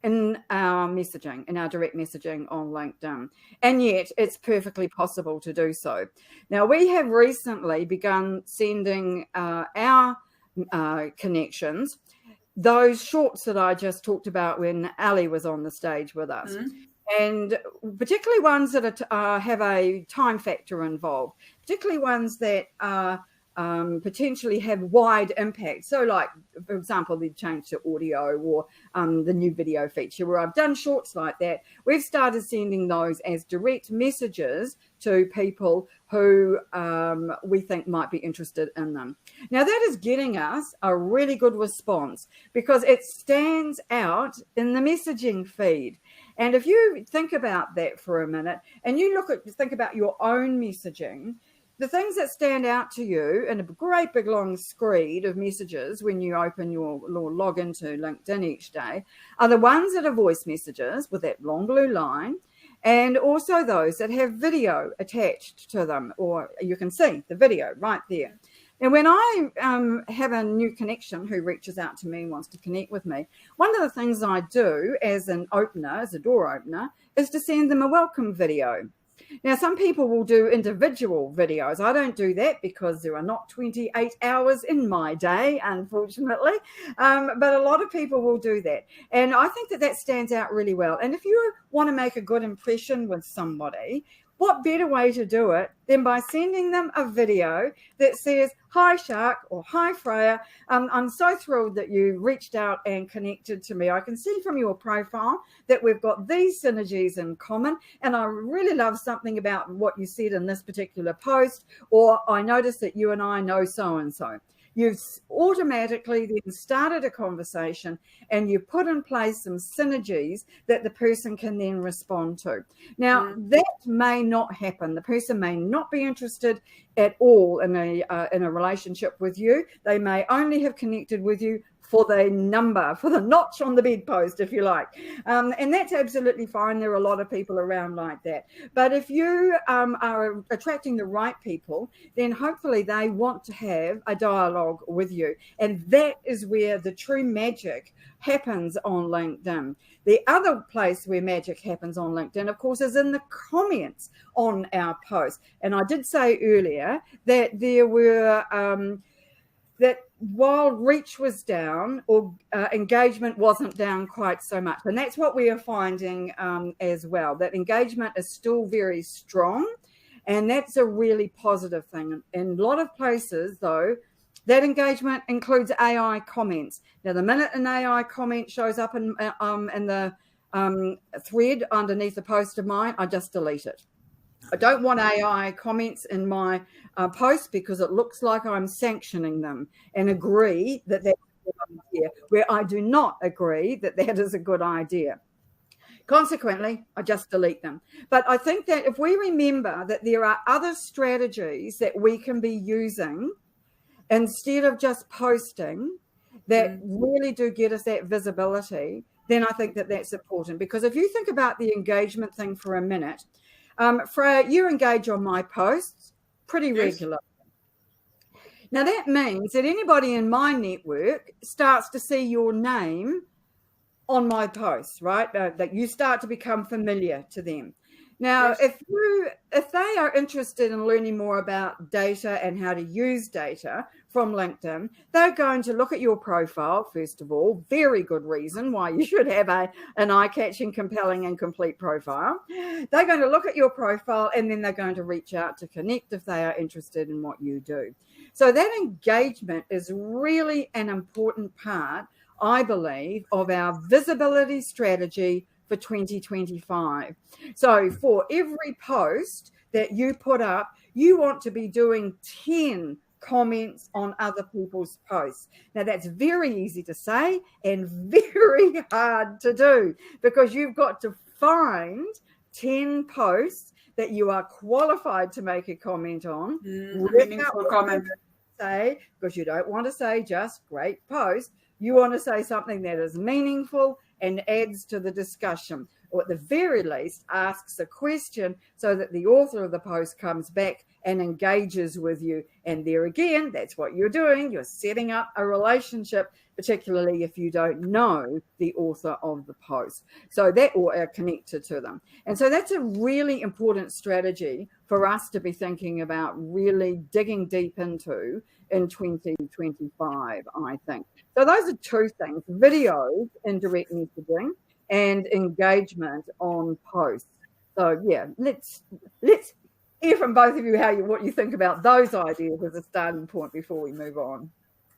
in our direct messaging on LinkedIn. And yet it's perfectly possible to do so. Now, we have recently begun sending our connections those shorts that I just talked about when Ali was on the stage with us. Mm-hmm. And particularly ones that have a time factor involved, particularly ones that potentially have wide impact. So like, for example, they've changed to audio, or the new video feature where I've done shorts like that. We've started sending those as direct messages to people who we think might be interested in them. Now, that is getting us a really good response because it stands out in the messaging feed. And if you think about that for a minute and you think about your own messaging, the things that stand out to you in a great big long screed of messages when you open your log into LinkedIn each day are the ones that are voice messages with that long blue line, and also those that have video attached to them, or you can see the video right there. And when I have a new connection who reaches out to me and wants to connect with me, one of the things I do as a door opener, is to send them a welcome video. Now, some people will do individual videos. I don't do that because there are not 28 hours in my day, unfortunately. But a lot of people will do that. And I think that stands out really well. And if you want to make a good impression with somebody, what better way to do it than by sending them a video that says, "Hi, Shark," or "Hi, Freya. I'm so thrilled that you reached out and connected to me. I can see from your profile that we've got these synergies in common, and I really love something about what you said in this particular post, or I noticed that you and I know so-and-so." you've automatically then started a conversation and you put in place some synergies that the person can then respond to. Now, that may not happen. The person may not be interested at all in a relationship with you. They may only have connected with you for the number, for the notch on the bedpost, if you like. And that's absolutely fine. There are a lot of people around like that. But if you are attracting the right people, then hopefully they want to have a dialogue with you. And that is where the true magic happens on LinkedIn. The other place where magic happens on LinkedIn, of course, is in the comments on our posts. And I did say earlier that there were... that while reach was down, or engagement wasn't down quite so much. And that's what we are finding as well, that engagement is still very strong. And that's a really positive thing. In a lot of places, though, that engagement includes AI comments. Now, the minute an AI comment shows up in the thread underneath a post of mine, I just delete it. I don't want AI comments in my post because it looks like I'm sanctioning them and agree that that's a good idea, where I do not agree that that is a good idea. Consequently, I just delete them. But I think that if we remember that there are other strategies that we can be using instead of just posting that really do get us that visibility, then I think that that's important. Because if you think about the engagement thing for a minute, Freya, you engage on my posts pretty regularly. Now, that means that anybody in my network starts to see your name on my posts, right? That you start to become familiar to them. Now, if they are interested in learning more about data and how to use data from LinkedIn, they're going to look at your profile, first of all. Very good reason why you should have an eye-catching, compelling, and complete profile. They're going to look at your profile, and then they're going to reach out to connect if they are interested in what you do. So that engagement is really an important part, I believe, of our visibility strategy for 2025. So for every post that you put up, you want to be doing 10 comments on other people's posts. Now, that's very easy to say and very hard to do, because you've got to find 10 posts that you are qualified to make a comment on. Meaningful comment. Say, because you don't want to say just great post. You want to say something that is meaningful and adds to the discussion, or at the very least asks a question so that the author of the post comes back and engages with you. And there again, that's what you're doing. You're setting up a relationship, particularly if you don't know the author of the post, so that, or are connected to them. And so that's a really important strategy for us to be thinking about really digging deep into in 2025, I think. So those are two things: videos in direct messaging and engagement on posts. So yeah, let's hear from both of you what you think about those ideas as a starting point before we move on.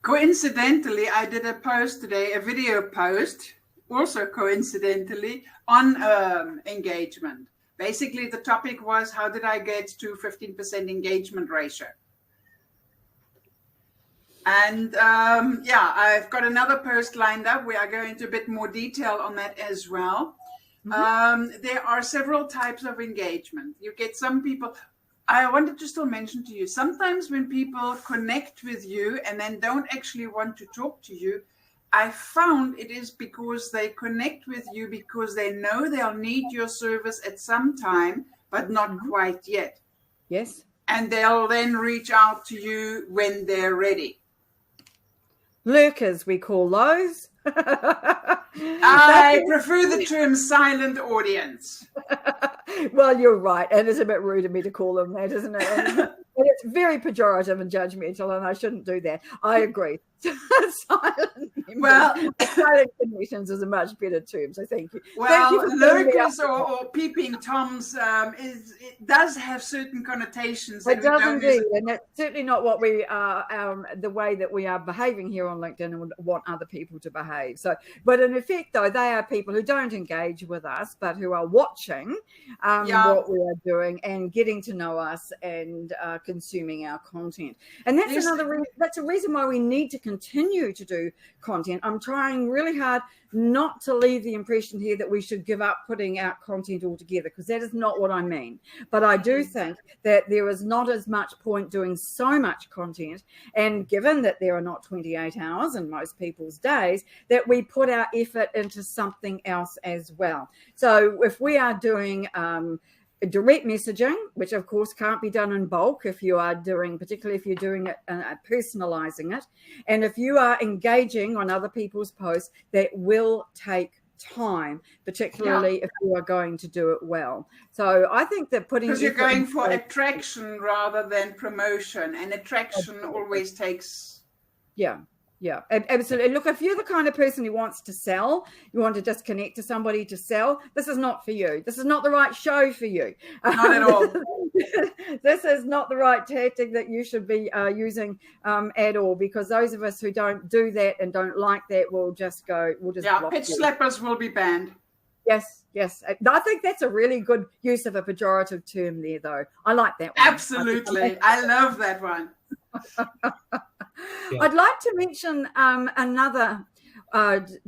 Coincidentally, I did a post today, a video post, also coincidentally, on engagement. Basically, the topic was, how did I get to 15% engagement ratio? And I've got another post lined up. We are going into a bit more detail on that as well. There are several types of engagement. You get some people. I wanted to still mention to you, sometimes when people connect with you and then don't actually want to talk to you, I found it is because they connect with you because they know they'll need your service at some time, but not quite yet. Yes. And they'll then reach out to you when they're ready. Lurkers, we call those. I prefer the term silent audience. Well, you're right. And it's a bit rude of me to call them that, isn't it? And it's very pejorative and judgmental, and I shouldn't do that. I agree. Silent connections is a much better term, so thank you. Well, lurkers or peeping toms, it does have certain connotations. It does indeed, and that's certainly not what we are, the way that we are behaving here on LinkedIn and want other people to behave. So, but in effect, though, they are people who don't engage with us, but who are watching what we are doing and getting to know us and consuming our content. And that's that's a reason why we need to continue to do content. I'm trying really hard not to leave the impression here that we should give up putting out content altogether, because that is not what I mean. But I do think that there is not as much point doing so much content, and given that there are not 28 hours in most people's days, that we put our effort into something else as well. So if we are doing direct messaging, which of course can't be done in bulk if you are doing, particularly if you're doing it, personalizing it. And if you are engaging on other people's posts, that will take time, particularly if you are going to do it well. So I think that because you're going for attraction rather than promotion, and attraction always takes. Yeah, absolutely. Look, if you're the kind of person who wants to sell, you want to just connect to somebody to sell, this is not for you. This is not the right show for you. Not at all. This is not the right tactic that you should be using at all, because those of us who don't do that and don't like that will just block pitch slappers will be banned. Yes. I think that's a really good use of a pejorative term there, though. I like that one. Absolutely. I love that one. I'd like to mention another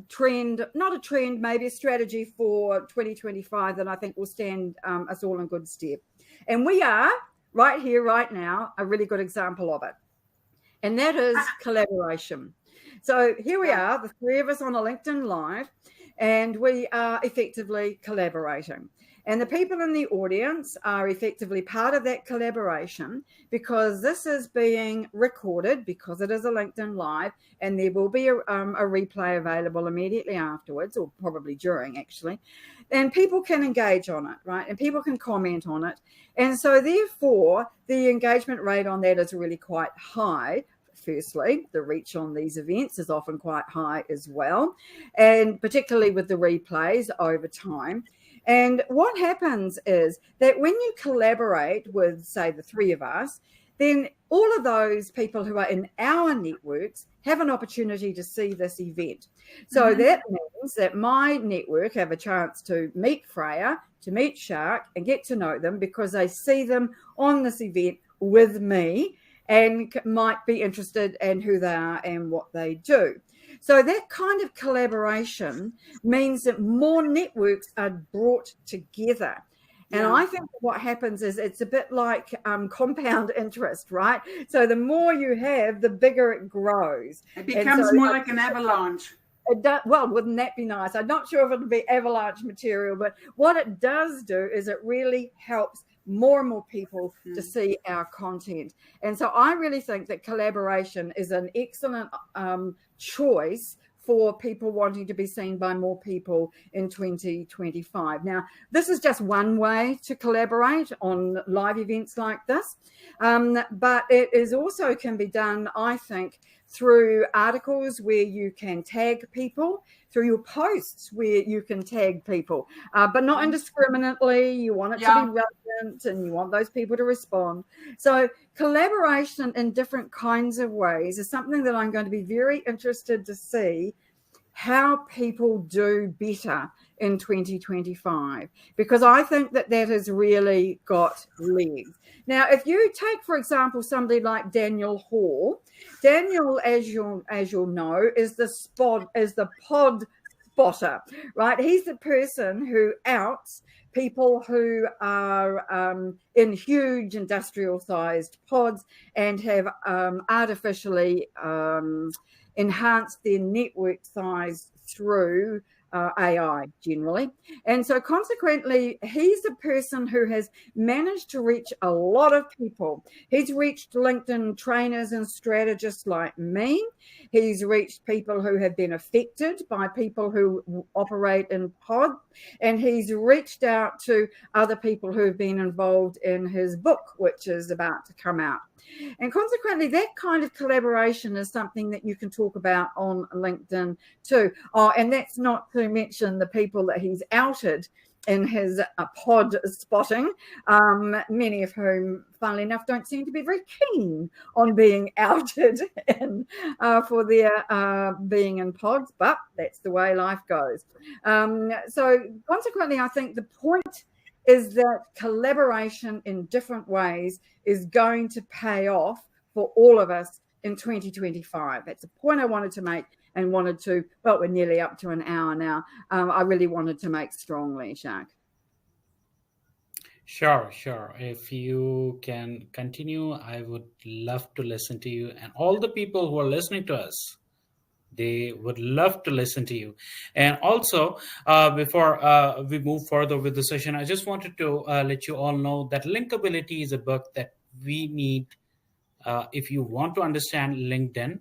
trend, not a trend, maybe a strategy for 2025 that I think will stand us all in good stead. And we are right here, right now, a really good example of it. And that is collaboration. So here we are, the three of us on a LinkedIn Live, and we are effectively collaborating. And the people in the audience are effectively part of that collaboration, because this is being recorded, because it is a LinkedIn Live, and there will be a replay available immediately afterwards, or probably during, actually. And people can engage on it, right? And people can comment on it. And so therefore, the engagement rate on that is really quite high. Firstly, the reach on these events is often quite high as well, and particularly with the replays over time. And what happens is that when you collaborate with, say, the three of us, then all of those people who are in our networks have an opportunity to see this event. So that means that my network have a chance to meet Freya, to meet Shark, and get to know them, because they see them on this event with me and might be interested in who they are and what they do. So that kind of collaboration means that more networks are brought together. And I think what happens is it's a bit like compound interest, right? So the more you have, the bigger it grows. It becomes more like an avalanche. Well, wouldn't that be nice? I'm not sure if it'll be avalanche material, but what it does do is it really helps more and more people to see our content. And so I really think that collaboration is an excellent choice for people wanting to be seen by more people in 2025. Now, this is just one way to collaborate on live events like this, but it is also can be done, I think, through articles where you can tag people, through your posts where you can tag people, but not indiscriminately. You want it to be relevant and you want those people to respond. So collaboration in different kinds of ways is something that I'm going to be very interested to see how people do better in 2025, because I think that that has really got legs. Now, if you take, for example, somebody like Daniel Hall, Daniel, as you'll know, is the pod spotter, right? He's the person who outs people who are in huge industrial-sized pods and have artificially enhanced their network size through AI generally. And so consequently, he's the person who has managed to reach a lot of people. He's reached LinkedIn trainers and strategists like me. He's reached people who have been affected by people who operate in pods. And he's reached out to other people who have been involved in his book, which is about to come out. And consequently, that kind of collaboration is something that you can talk about on LinkedIn too. Oh, and that's not to mention the people that he's outed in his pod spotting, many of whom, funnily enough, don't seem to be very keen on being outed for their being in pods, but that's the way life goes. So consequently, I think the point is that collaboration in different ways is going to pay off for all of us in 2025. That's a point I wanted to make and wanted to, well, we're nearly up to an hour now. I really wanted to make strongly, Jacques. Sure, sure. If you can continue, I would love to listen to you. And all the people who are listening to us, they would love to listen to you. And also, before we move further with the session, I just wanted to let you all know that Linkability is a book that we need. If you want to understand LinkedIn,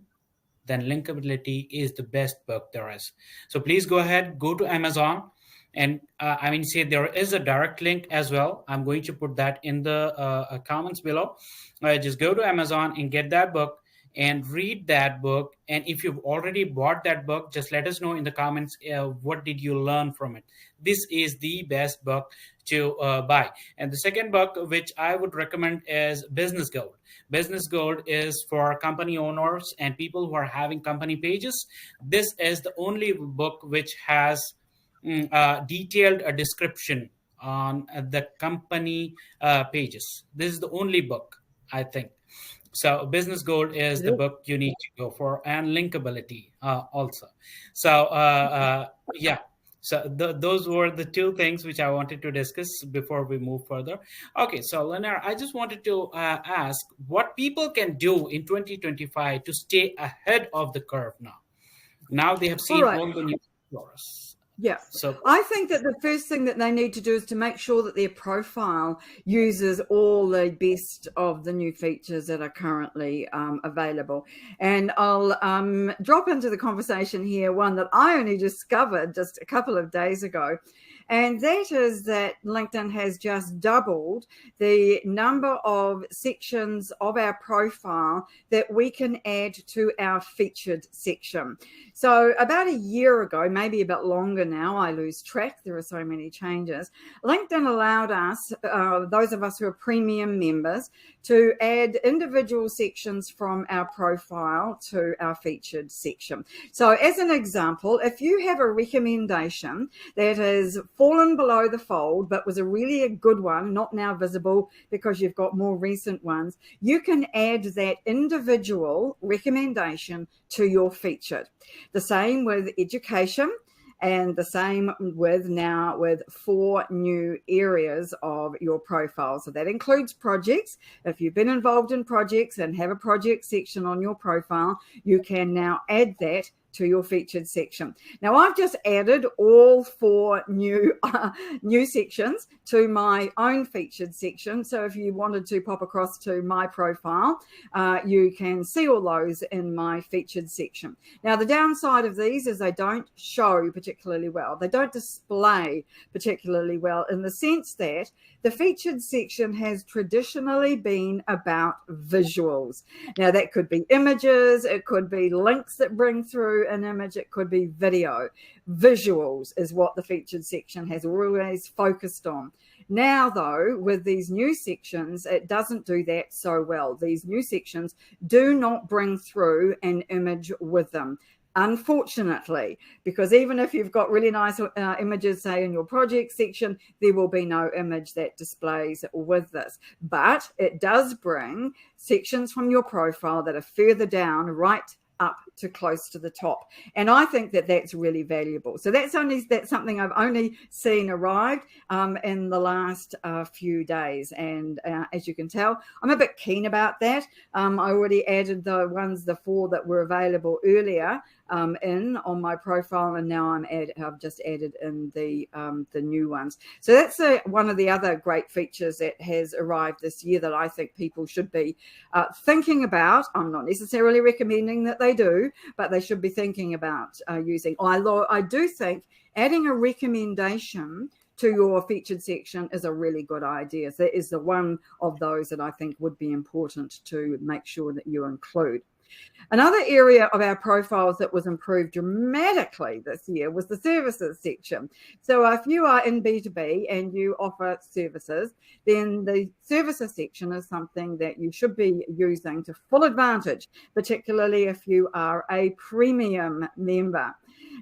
then Linkability is the best book there is. So please go ahead, go to Amazon. And say there is a direct link as well. I'm going to put that in the comments below. Just go to Amazon and get that book and read that book. And if you've already bought that book, just let us know in the comments, what did you learn from it? This is the best book to buy. And the second book, which I would recommend, is Business Gold. Business Gold is for company owners and people who are having company pages. This is the only book which has detailed a description on the company pages. This is the only book, I think. So Business Gold is the book you need to go for, and Linkability also. So yeah, so those were the two things which I wanted to discuss before we move further. Okay, so Lynnaire, I just wanted to ask what people can do in 2025 to stay ahead of the curve now. Now they have seen all the new explorers. Yeah. So I think that the first thing that they need to do is to make sure that their profile uses all the best of the new features that are currently available. And I'll drop into the conversation here one that I only discovered just a couple of days ago. And that is that LinkedIn has just doubled the number of sections of our profile that we can add to our featured section. So about a year ago, maybe a bit longer now, I lose track, there are so many changes, LinkedIn allowed us, those of us who are premium members, to add individual sections from our profile to our featured section. So as an example, if you have a recommendation that has fallen below the fold but was a good one, not now visible because you've got more recent ones, you can add that individual recommendation to your featured. The same with education. And the same with 4 new areas of your profile. So that includes projects. If you've been involved in projects and have a project section on your profile, you can now add that to your featured section. Now, I've just added all 4 new sections to my own featured section. So if you wanted to pop across to my profile, you can see all those in my featured section. Now, the downside of these is they don't show particularly well. They don't display particularly well in the sense that the featured section has traditionally been about visuals. Now, that could be images, it could be links that bring through an image, it could be video. Visuals is what the featured section has always focused on. Now, though, with these new sections, it doesn't do that so well. These new sections do not bring through an image with them, unfortunately, because even if you've got really nice images, say in your project section, there will be no image that displays with this. But it does bring sections from your profile that are further down, right up to close to the top, and I think that that's really valuable. So that's something I've only seen arrived in the last few days, and as you can tell, I'm a bit keen about that. I already added the 4 that were available earlier on my profile, and now I've just added in the new ones. So that's one of the other great features that has arrived this year that I think people should be thinking about. I'm not necessarily recommending that they do, but they should be thinking about using. I do think adding a recommendation to your featured section is a really good idea. So that is the one of those that I think would be important to make sure that you include. Another area of our profiles that was improved dramatically this year was the services section. So if you are in B2B and you offer services, then the services section is something that you should be using to full advantage, particularly if you are a premium member.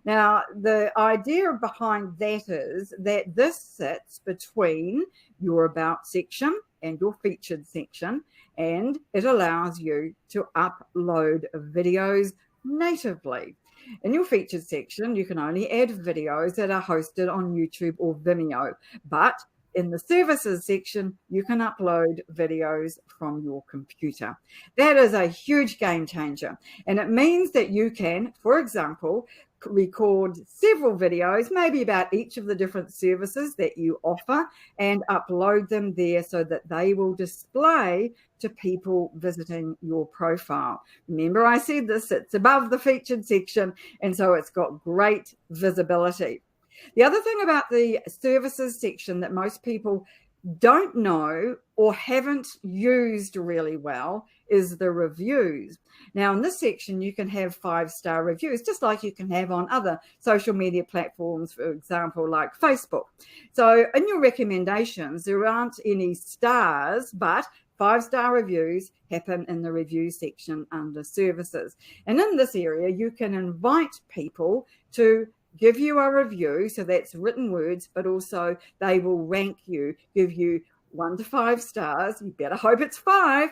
Now, the idea behind that is that this sits between your About section and your Featured section, and it allows you to upload videos natively. In your Featured section, you can only add videos that are hosted on YouTube or Vimeo, but in the services section, you can upload videos from your computer. That is a huge game changer, and it means that you can, for example, record several videos, maybe about each of the different services that you offer, and upload them there so that they will display to people visiting your profile. Remember, I said this, it's above the Featured section, and so it's got great visibility. The other thing about the services section that most people don't know or haven't used really well is the reviews. Now, in this section, you can have 5-star reviews, just like you can have on other social media platforms, for example, like Facebook. So in your recommendations, there aren't any stars, but 5-star reviews happen in the review section under services. And in this area, you can invite people to give you a review, so that's written words, but also they will rank you, give you 1 to 5 stars. You better hope it's 5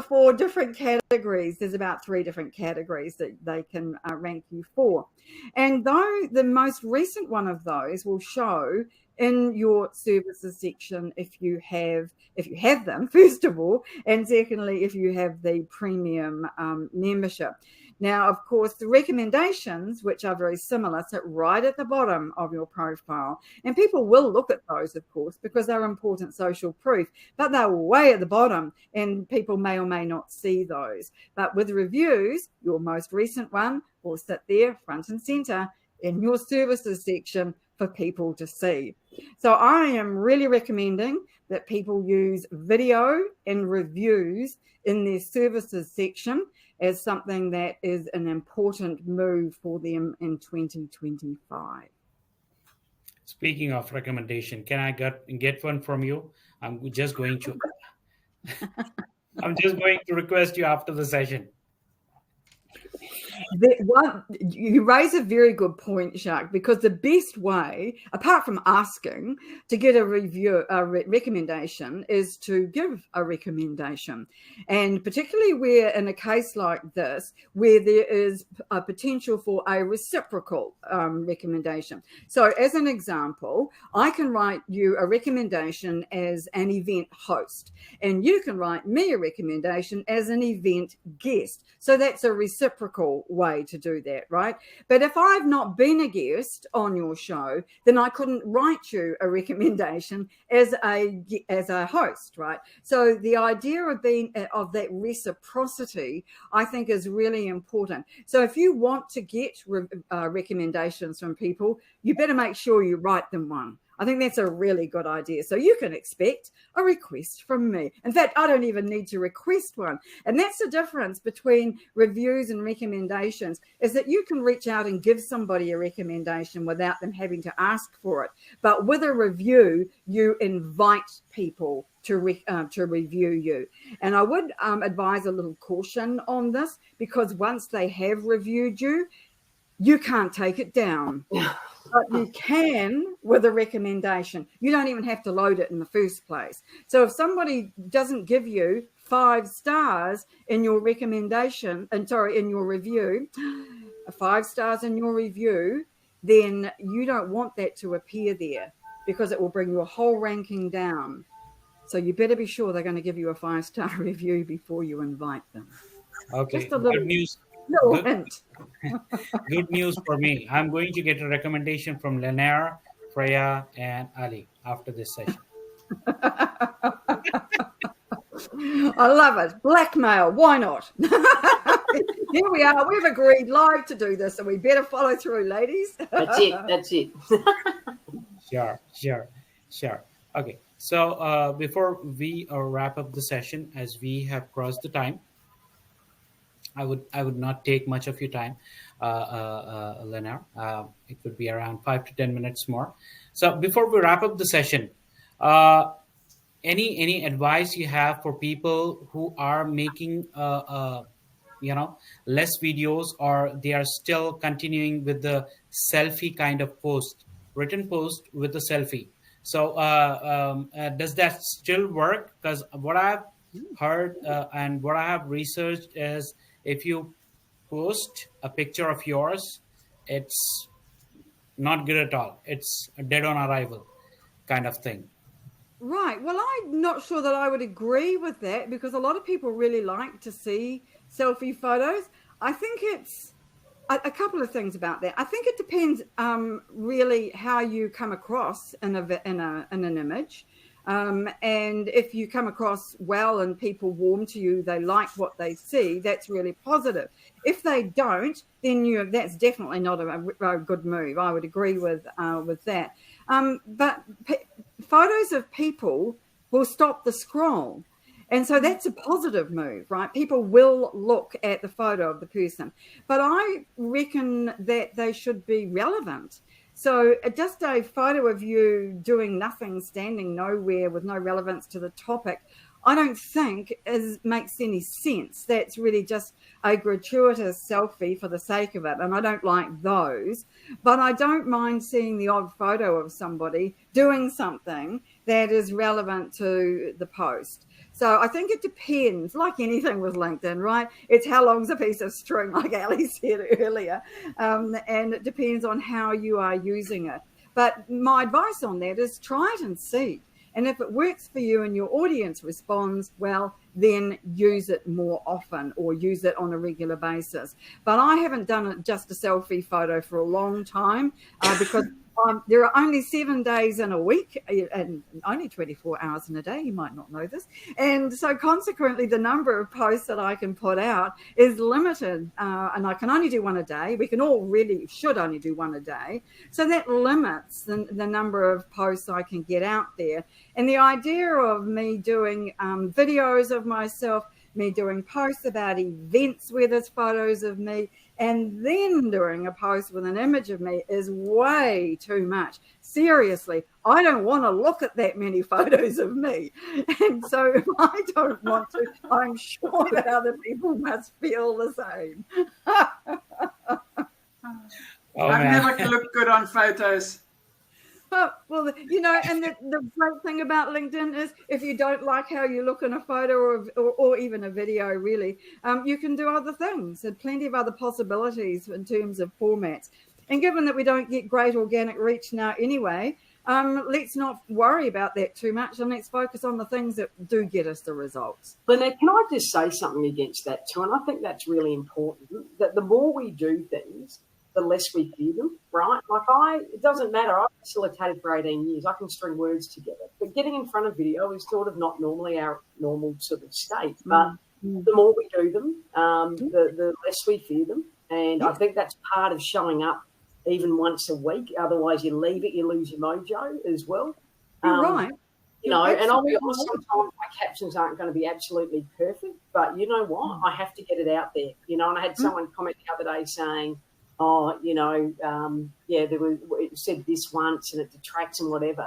for different categories. There's about 3 different categories that they can rank you for. And though the most recent one of those will show in your services section if you have them, first of all, and secondly, if you have the premium membership. Now, of course, the recommendations, which are very similar, sit right at the bottom of your profile. And people will look at those, of course, because they're important social proof, but they're way at the bottom and people may or may not see those. But with reviews, your most recent one will sit there front and center in your services section for people to see. So I am really recommending that people use video and reviews in their services section as something that is an important move for them in 2025. Speaking of recommendation, can I get one from you? I'm just going to request you after the session. You raise a very good point, Jacques, because the best way, apart from asking to get a recommendation, is to give a recommendation. And particularly where in a case like this, where there is a potential for a reciprocal recommendation. So as an example, I can write you a recommendation as an event host, and you can write me a recommendation as an event guest. So that's a reciprocal way to do that, right? But if I've not been a guest on your show, then I couldn't write you a recommendation as a host, right? So the idea of that reciprocity, I think, is really important. So if you want to get recommendations from people, you better make sure you write them one. I think that's a really good idea. So you can expect a request from me. In fact, I don't even need to request one. And that's the difference between reviews and recommendations, is that you can reach out and give somebody a recommendation without them having to ask for it. But with a review, you invite people to review you. And I would advise a little caution on this, because once they have reviewed you, you can't take it down. But you can with a recommendation. You don't even have to load it in the first place. So if somebody doesn't give you 5 stars in your recommendation, in your review, 5 stars in your review, then you don't want that to appear there, because it will bring your whole ranking down. So you better be sure they're going to give you a 5-star review before you invite them. Okay, just a little, good news. Little hint. Good news for me. I'm going to get a recommendation from Lynnaire, Freya, and Ali after this session. I love it. Blackmail. Why not? Here we are. We've agreed live to do this, and we better follow through, ladies. That's it. Sure. Okay. So before we wrap up the session, as we have crossed the time, I would not take much of your time, Lynnaire. It would be around 5 to 10 minutes more. So before we wrap up the session, uh, any advice you have for people who are making less videos, or they are still continuing with the selfie kind of post, written post with the selfie? So does that still work? Because what I've heard and what I have researched is, if you post a picture of yours, it's not good at all. It's a dead on arrival kind of thing. Right. Well, I'm not sure that I would agree with that, because a lot of people really like to see selfie photos. I think it's a couple of things about that. I think it depends really how you come across in an image. And if you come across well and people warm to you, they like what they see, that's really positive. If they don't, then that's definitely not a good move. I would agree with that. But photos of people will stop the scroll. And so that's a positive move, right? People will look at the photo of the person. But I reckon that they should be relevant. So just a photo of you doing nothing, standing nowhere with no relevance to the topic, I don't think makes any sense. That's really just a gratuitous selfie for the sake of it, and I don't like those. But I don't mind seeing the odd photo of somebody doing something that is relevant to the post. So I think it depends, like anything with LinkedIn, right? It's how long's a piece of string, like Ali said earlier, and it depends on how you are using it. But my advice on that is try it and see. And if it works for you and your audience responds well, then use it more often or use it on a regular basis. But I haven't done just a selfie photo for a long time because there are only 7 days in a week and only 24 hours in a day. You might not know this. And so consequently, the number of posts that I can put out is limited, and I can only do one a day. We can all really should only do one a day. So that limits the number of posts I can get out there. And the idea of me doing videos of myself, me doing posts about events where there's photos of me, and then doing a post with an image of me is way too much. Seriously, I don't want to look at that many photos of me. And so if I don't want to, I'm sure that other people must feel the same. I've never looked good on photos. Well, you know, and the great thing about LinkedIn is if you don't like how you look in a photo or even a video, really, you can do other things. There's plenty of other possibilities in terms of formats. And given that we don't get great organic reach now anyway, let's not worry about that too much, and let's focus on the things that do get us the results. Lynnaire, can I just say something against that too? And I think that's really important, that the more we do things, the less we fear them, right? It doesn't matter. I've facilitated for 18 years. I can string words together. But getting in front of video is sort of not normally our normal sort of state. But the more we do them, the less we fear them. And I think that's part of showing up even once a week. Otherwise, you leave it, you lose your mojo as well. You're right. You know, and I'll be honest, sometimes my captions aren't going to be absolutely perfect. But you know what? I have to get it out there. You know, and I had someone comment the other day saying, oh, you know, it said this once and it detracts and whatever.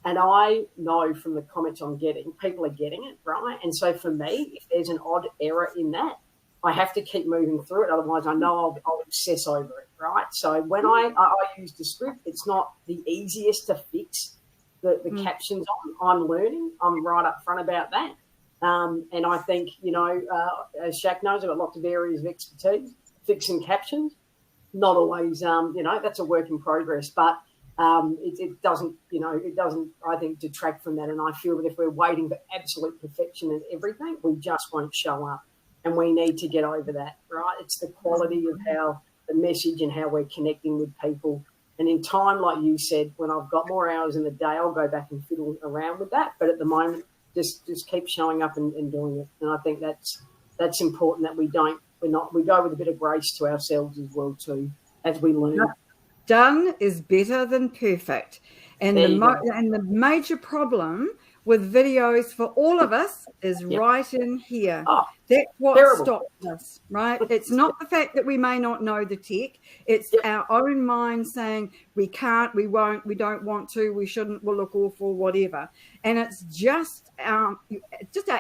And I know from the comments I'm getting, people are getting it, right? And so for me, if there's an odd error in that, I have to keep moving through it. Otherwise, I know I'll obsess over it, right? So when I use the script, it's not the easiest to fix the captions on. I'm learning. I'm right up front about that. And I think, you know, as Shaq knows, I've got lots of areas of expertise, fixing captions. Not always, you know, that's a work in progress, but it doesn't, you know, I think, detract from that. And I feel that if we're waiting for absolute perfection in everything, we just won't show up, and we need to get over that, right? It's the quality of how the message and how we're connecting with people. And in time, like you said, when I've got more hours in the day, I'll go back and fiddle around with that. But at the moment, just keep showing up and doing it. And I think that's important, that we go with a bit of grace to ourselves as well too, as we learn. Done is better than perfect. And the major problem with videos for all of us is Yep. right in here. Oh, That's what terrible. stops us, right? It's not the fact that we may not know the tech. It's Yep. our own mind saying we can't, we won't, we don't want to, we shouldn't, we'll look awful, whatever. And it's just our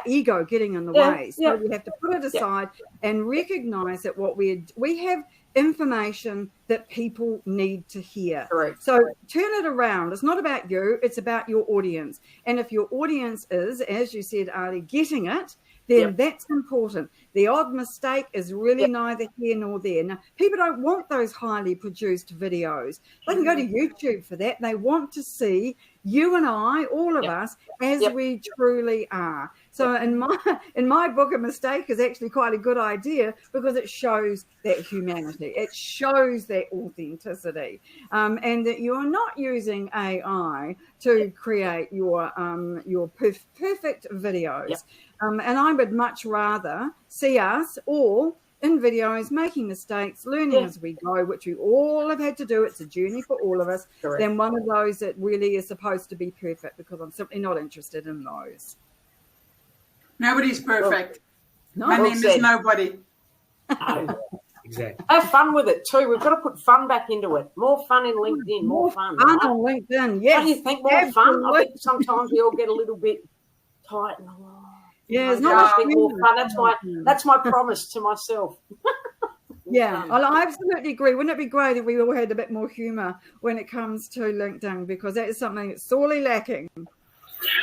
ego getting in the way. So we have to put it aside and recognize that what we have information that people need to hear. Correct. So turn it around. It's not about you, it's about your audience. And if your audience is, as you said, Ali, getting it, then that's important. The odd mistake is really neither here nor there. Now, people don't want those highly produced videos. They can go to YouTube for that. They want to see you and I, all of us, as we truly are. So in my book, a mistake is actually quite a good idea because it shows that humanity. It shows that authenticity, and that you are not using AI to create your perfect videos. And I would much rather see us all in videos making mistakes, learning as we go, which we all have had to do. It's a journey for all of us. Than one of those that really is supposed to be perfect, because I'm simply not interested in those. Nobody's perfect. No, My name is nobody. Exactly. Have fun with it too. We've got to put fun back into it. More fun in LinkedIn. More fun. Right? on LinkedIn. Yes. What do you think? More fun. I think sometimes we all get a little bit tight. It's not much more fun. That's my promise to myself. I absolutely agree. Wouldn't it be great if we all had a bit more humour when it comes to LinkedIn, because that is something that's sorely lacking.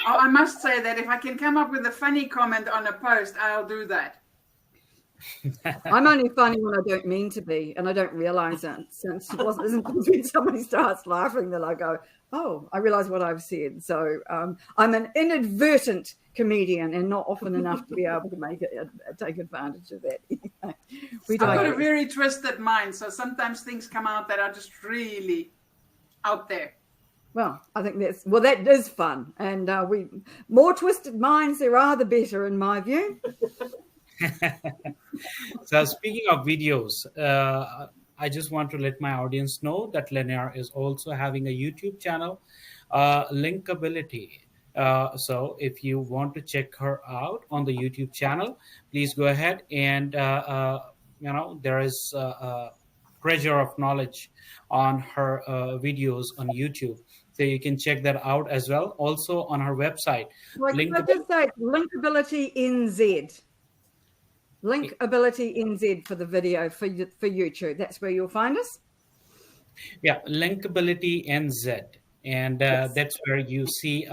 Oh, I must say that if I can come up with a funny comment on a post, I'll do that. I'm only funny when I don't mean to be, and I don't realise it. Since it isn't when somebody starts laughing that I go, oh, I realise what I've said. So I'm an inadvertent comedian, and not often enough to be able to take advantage of that. I've got a very twisted mind, so sometimes things come out that are just really out there. Well, I think that is fun, and more twisted minds there are, the better, in my view. So speaking of videos, I just want to let my audience know that Lynnaire is also having a YouTube channel, Linkability. So if you want to check her out on the YouTube channel, please go ahead and there is treasure of knowledge on her videos on YouTube. So you can check that out as well. Also on her website. Can I just say Linkability NZ. Linkability NZ for the video for YouTube. That's where you'll find us. Yeah, Linkability NZ. And that's where you see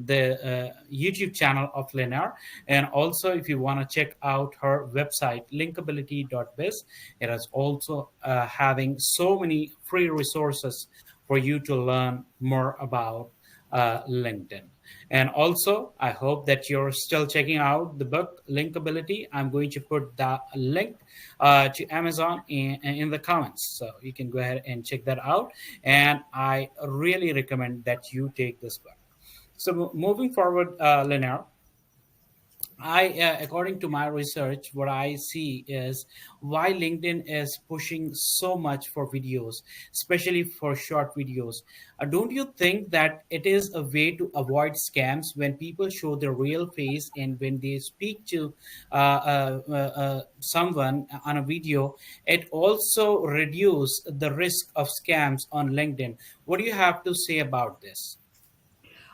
the YouTube channel of Lynnaire. And also, if you want to check out her website, linkability.biz, it is also having so many free resources for you to learn more about LinkedIn. And also, I hope that you're still checking out the book, Linkability. I'm going to put the link to Amazon in the comments. So you can go ahead and check that out. And I really recommend that you take this book. So moving forward, Lynnaire, according to my research, what I see is why LinkedIn is pushing so much for videos, especially for short videos. Don't you think that it is a way to avoid scams when people show their real face, and when they speak to someone on a video, it also reduces the risk of scams on LinkedIn? What do you have to say about this?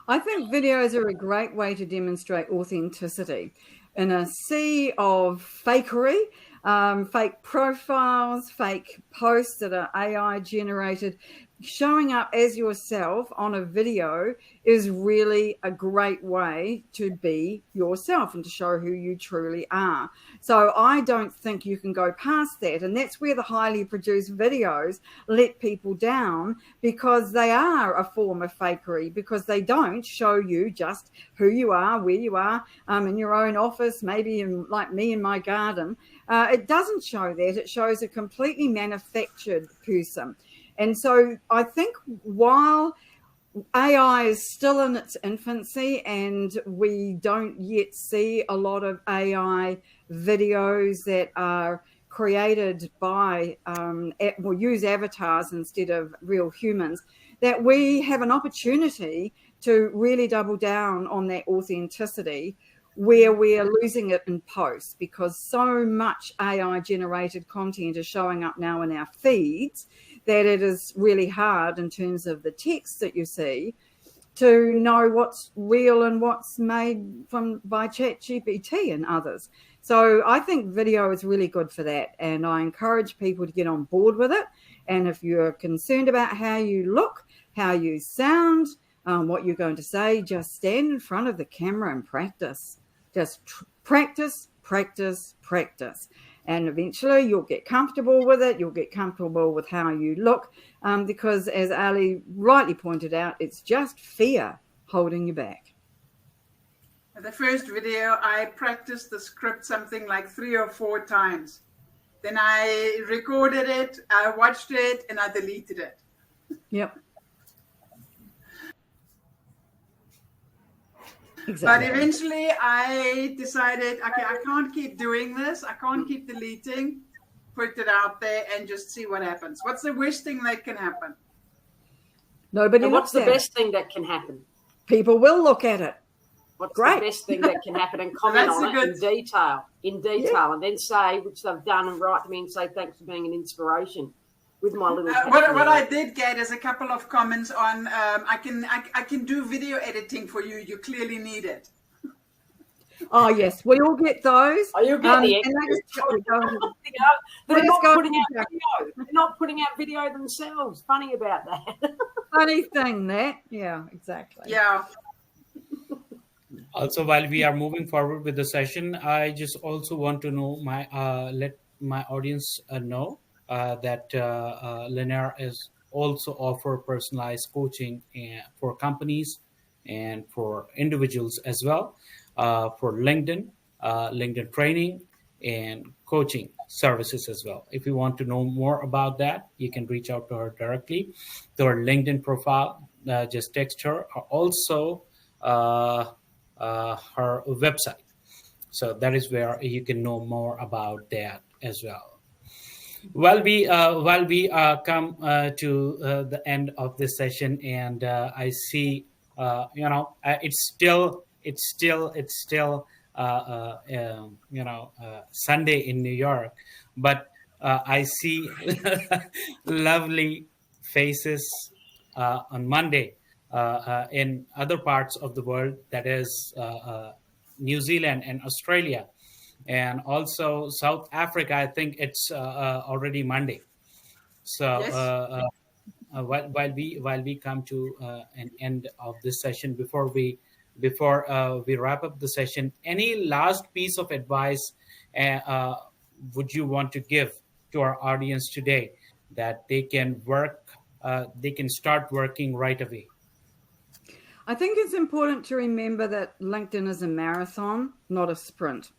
I think videos are a great way to demonstrate authenticity. In a sea of fakery, fake profiles, fake posts that are AI generated, showing up as yourself on a video is really a great way to be yourself and to show who you truly are. So I don't think you can go past that. And that's where the highly produced videos let people down, because they are a form of fakery, because they don't show you just who you are, where you are, in your own office, maybe like me in my garden. It doesn't show that. It shows a completely manufactured person. And so I think while AI is still in its infancy and we don't yet see a lot of AI videos that are created by, use avatars instead of real humans, that we have an opportunity to really double down on that authenticity where we're losing it in post, because so much AI generated content is showing up now in our feeds that it is really hard in terms of the text that you see to know what's real and what's made by ChatGPT and others. So I think video is really good for that, and I encourage people to get on board with it. And if you're concerned about how you look, how you sound, what you're going to say, just stand in front of the camera and practice. Just practice, practice, practice. And eventually you'll get comfortable with it. You'll get comfortable with how you look, because as Ali rightly pointed out, it's just fear holding you back. The first video, I practiced the script something like 3 or 4 times. Then I recorded it, I watched it, and I deleted it. Yep. Exactly. But eventually I decided, okay, I can't keep doing this. I can't keep deleting. Put it out there and just see what happens. What's the worst thing that can happen? Nobody. And what's the best thing that can happen? People will look at it. What's the best thing that can happen, and comment on it in detail, and then say, which they've done, and write to me and say, thanks for being an inspiration. With my little what I did get is a couple of comments on I can do video editing for you. You clearly need it. Oh yes, we all get those. Oh, you'll get the They're not putting out video. They're not putting out video themselves. Funny about that. Funny thing that. Yeah, exactly. Yeah. Also, while we are moving forward with the session, I just also want to know let my audience know that Lynnaire is also offer personalized coaching for companies and for individuals as well, for LinkedIn, LinkedIn training and coaching services as well. If you want to know more about that, you can reach out to her directly to her LinkedIn profile. Just text her, or also her website. So that is where you can know more about that as well. While we come to the end of this session, and I see it's still Sunday in New York, but I see lovely faces on Monday in other parts of the world, that is New Zealand and Australia. And also South Africa, I think it's already Monday. So yes. While we come to an end of this session, before we wrap up the session, any last piece of advice would you want to give to our audience today, that they can start working right away? I think it's important to remember that LinkedIn is a marathon, not a sprint.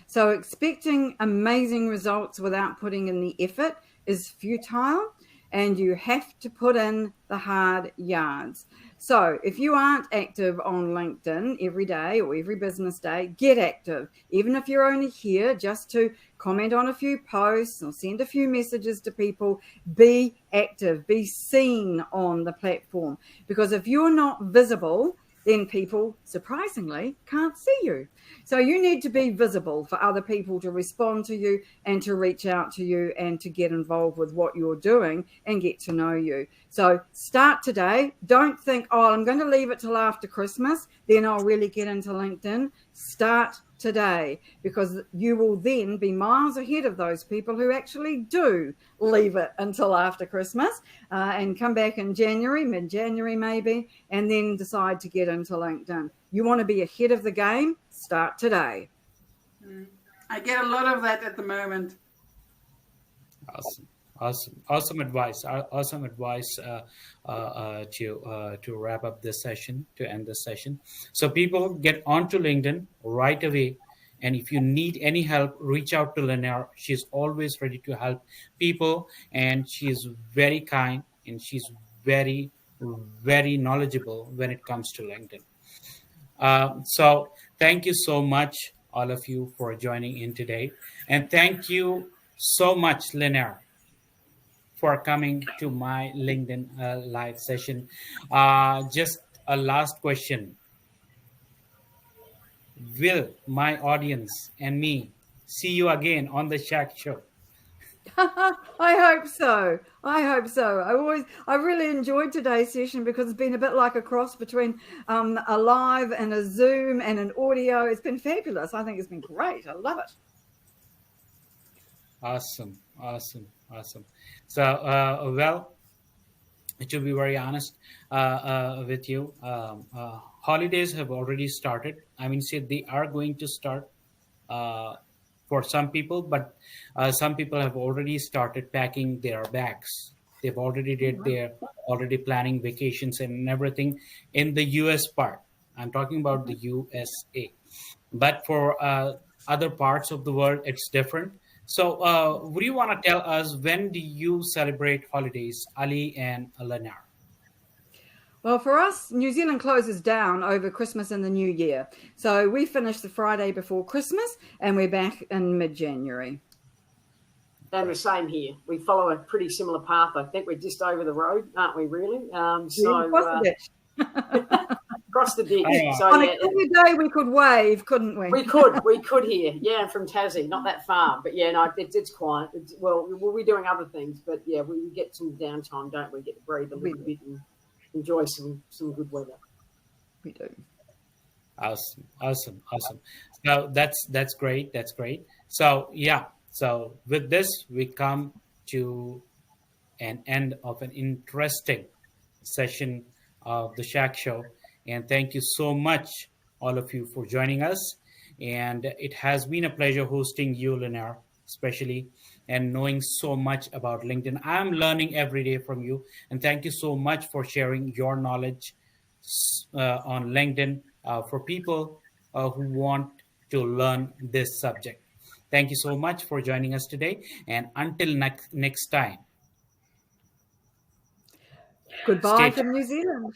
So expecting amazing results without putting in the effort is futile, and you have to put in the hard yards. So if you aren't active on LinkedIn every day or every business day, get active. Even if you're only here just to comment on a few posts or send a few messages to people, be active, be seen on the platform. Because if you're not visible, then people, surprisingly, can't see you. So you need to be visible for other people to respond to you and to reach out to you and to get involved with what you're doing and get to know you. So start today. Don't think, oh, I'm going to leave it till after Christmas, then I'll really get into LinkedIn. Start today, because you will then be miles ahead of those people who actually do leave it until after Christmas and come back in January, mid-January maybe, and then decide to get into LinkedIn. You want to be ahead of the game? Start today. I get a lot of that at the moment. Awesome advice. Awesome advice to wrap up this session, to end this session. So people, get onto LinkedIn right away. And if you need any help, reach out to Lynnaire. She's always ready to help people, and she's very kind, and she's very, very knowledgeable when it comes to LinkedIn. So thank you so much, all of you, for joining in today. And thank you so much, Lynnaire, for coming to my LinkedIn live session. Just a last question. Will my audience and me see you again on the Shack Show? I hope so. I hope so. I really enjoyed today's session because it's been a bit like a cross between a live and a Zoom and an audio. It's been fabulous. I think it's been great. I love it. Awesome, awesome, awesome. So, well, to be very honest with you, holidays have already started. I mean, say they are going to start uh, for some people, but some people have already started packing their bags. They've already did their already planning vacations and everything in the US part. I'm talking about the USA. But for other parts of the world, it's different. So, would you want to tell us when do you celebrate holidays, Ali and Lynnaire? Well, for us, New Zealand closes down over Christmas and the New Year. So we finish the Friday before Christmas and we're back in mid-January. And the same here. We follow a pretty similar path. I think we're just over the road, aren't we, really? Across the ditch. So, on a clear day, we could wave, couldn't we? We could here. Yeah, from Tassie, not that far. But yeah, no, it's quiet. We'll be doing other things, but yeah, we get some downtime, don't we? Get to breathe a little bit and enjoy some good weather. We do. Awesome, awesome, awesome. So that's great. That's great. So yeah. So with this, we come to an end of an interesting session of the Shack Show. And thank you so much, all of you, for joining us. And it has been a pleasure hosting you, Lynnaire, especially, and knowing so much about LinkedIn. I'm learning every day from you. And thank you so much for sharing your knowledge on LinkedIn for people who want to learn this subject. Thank you so much for joining us today. And until next time. Goodbye from New Zealand.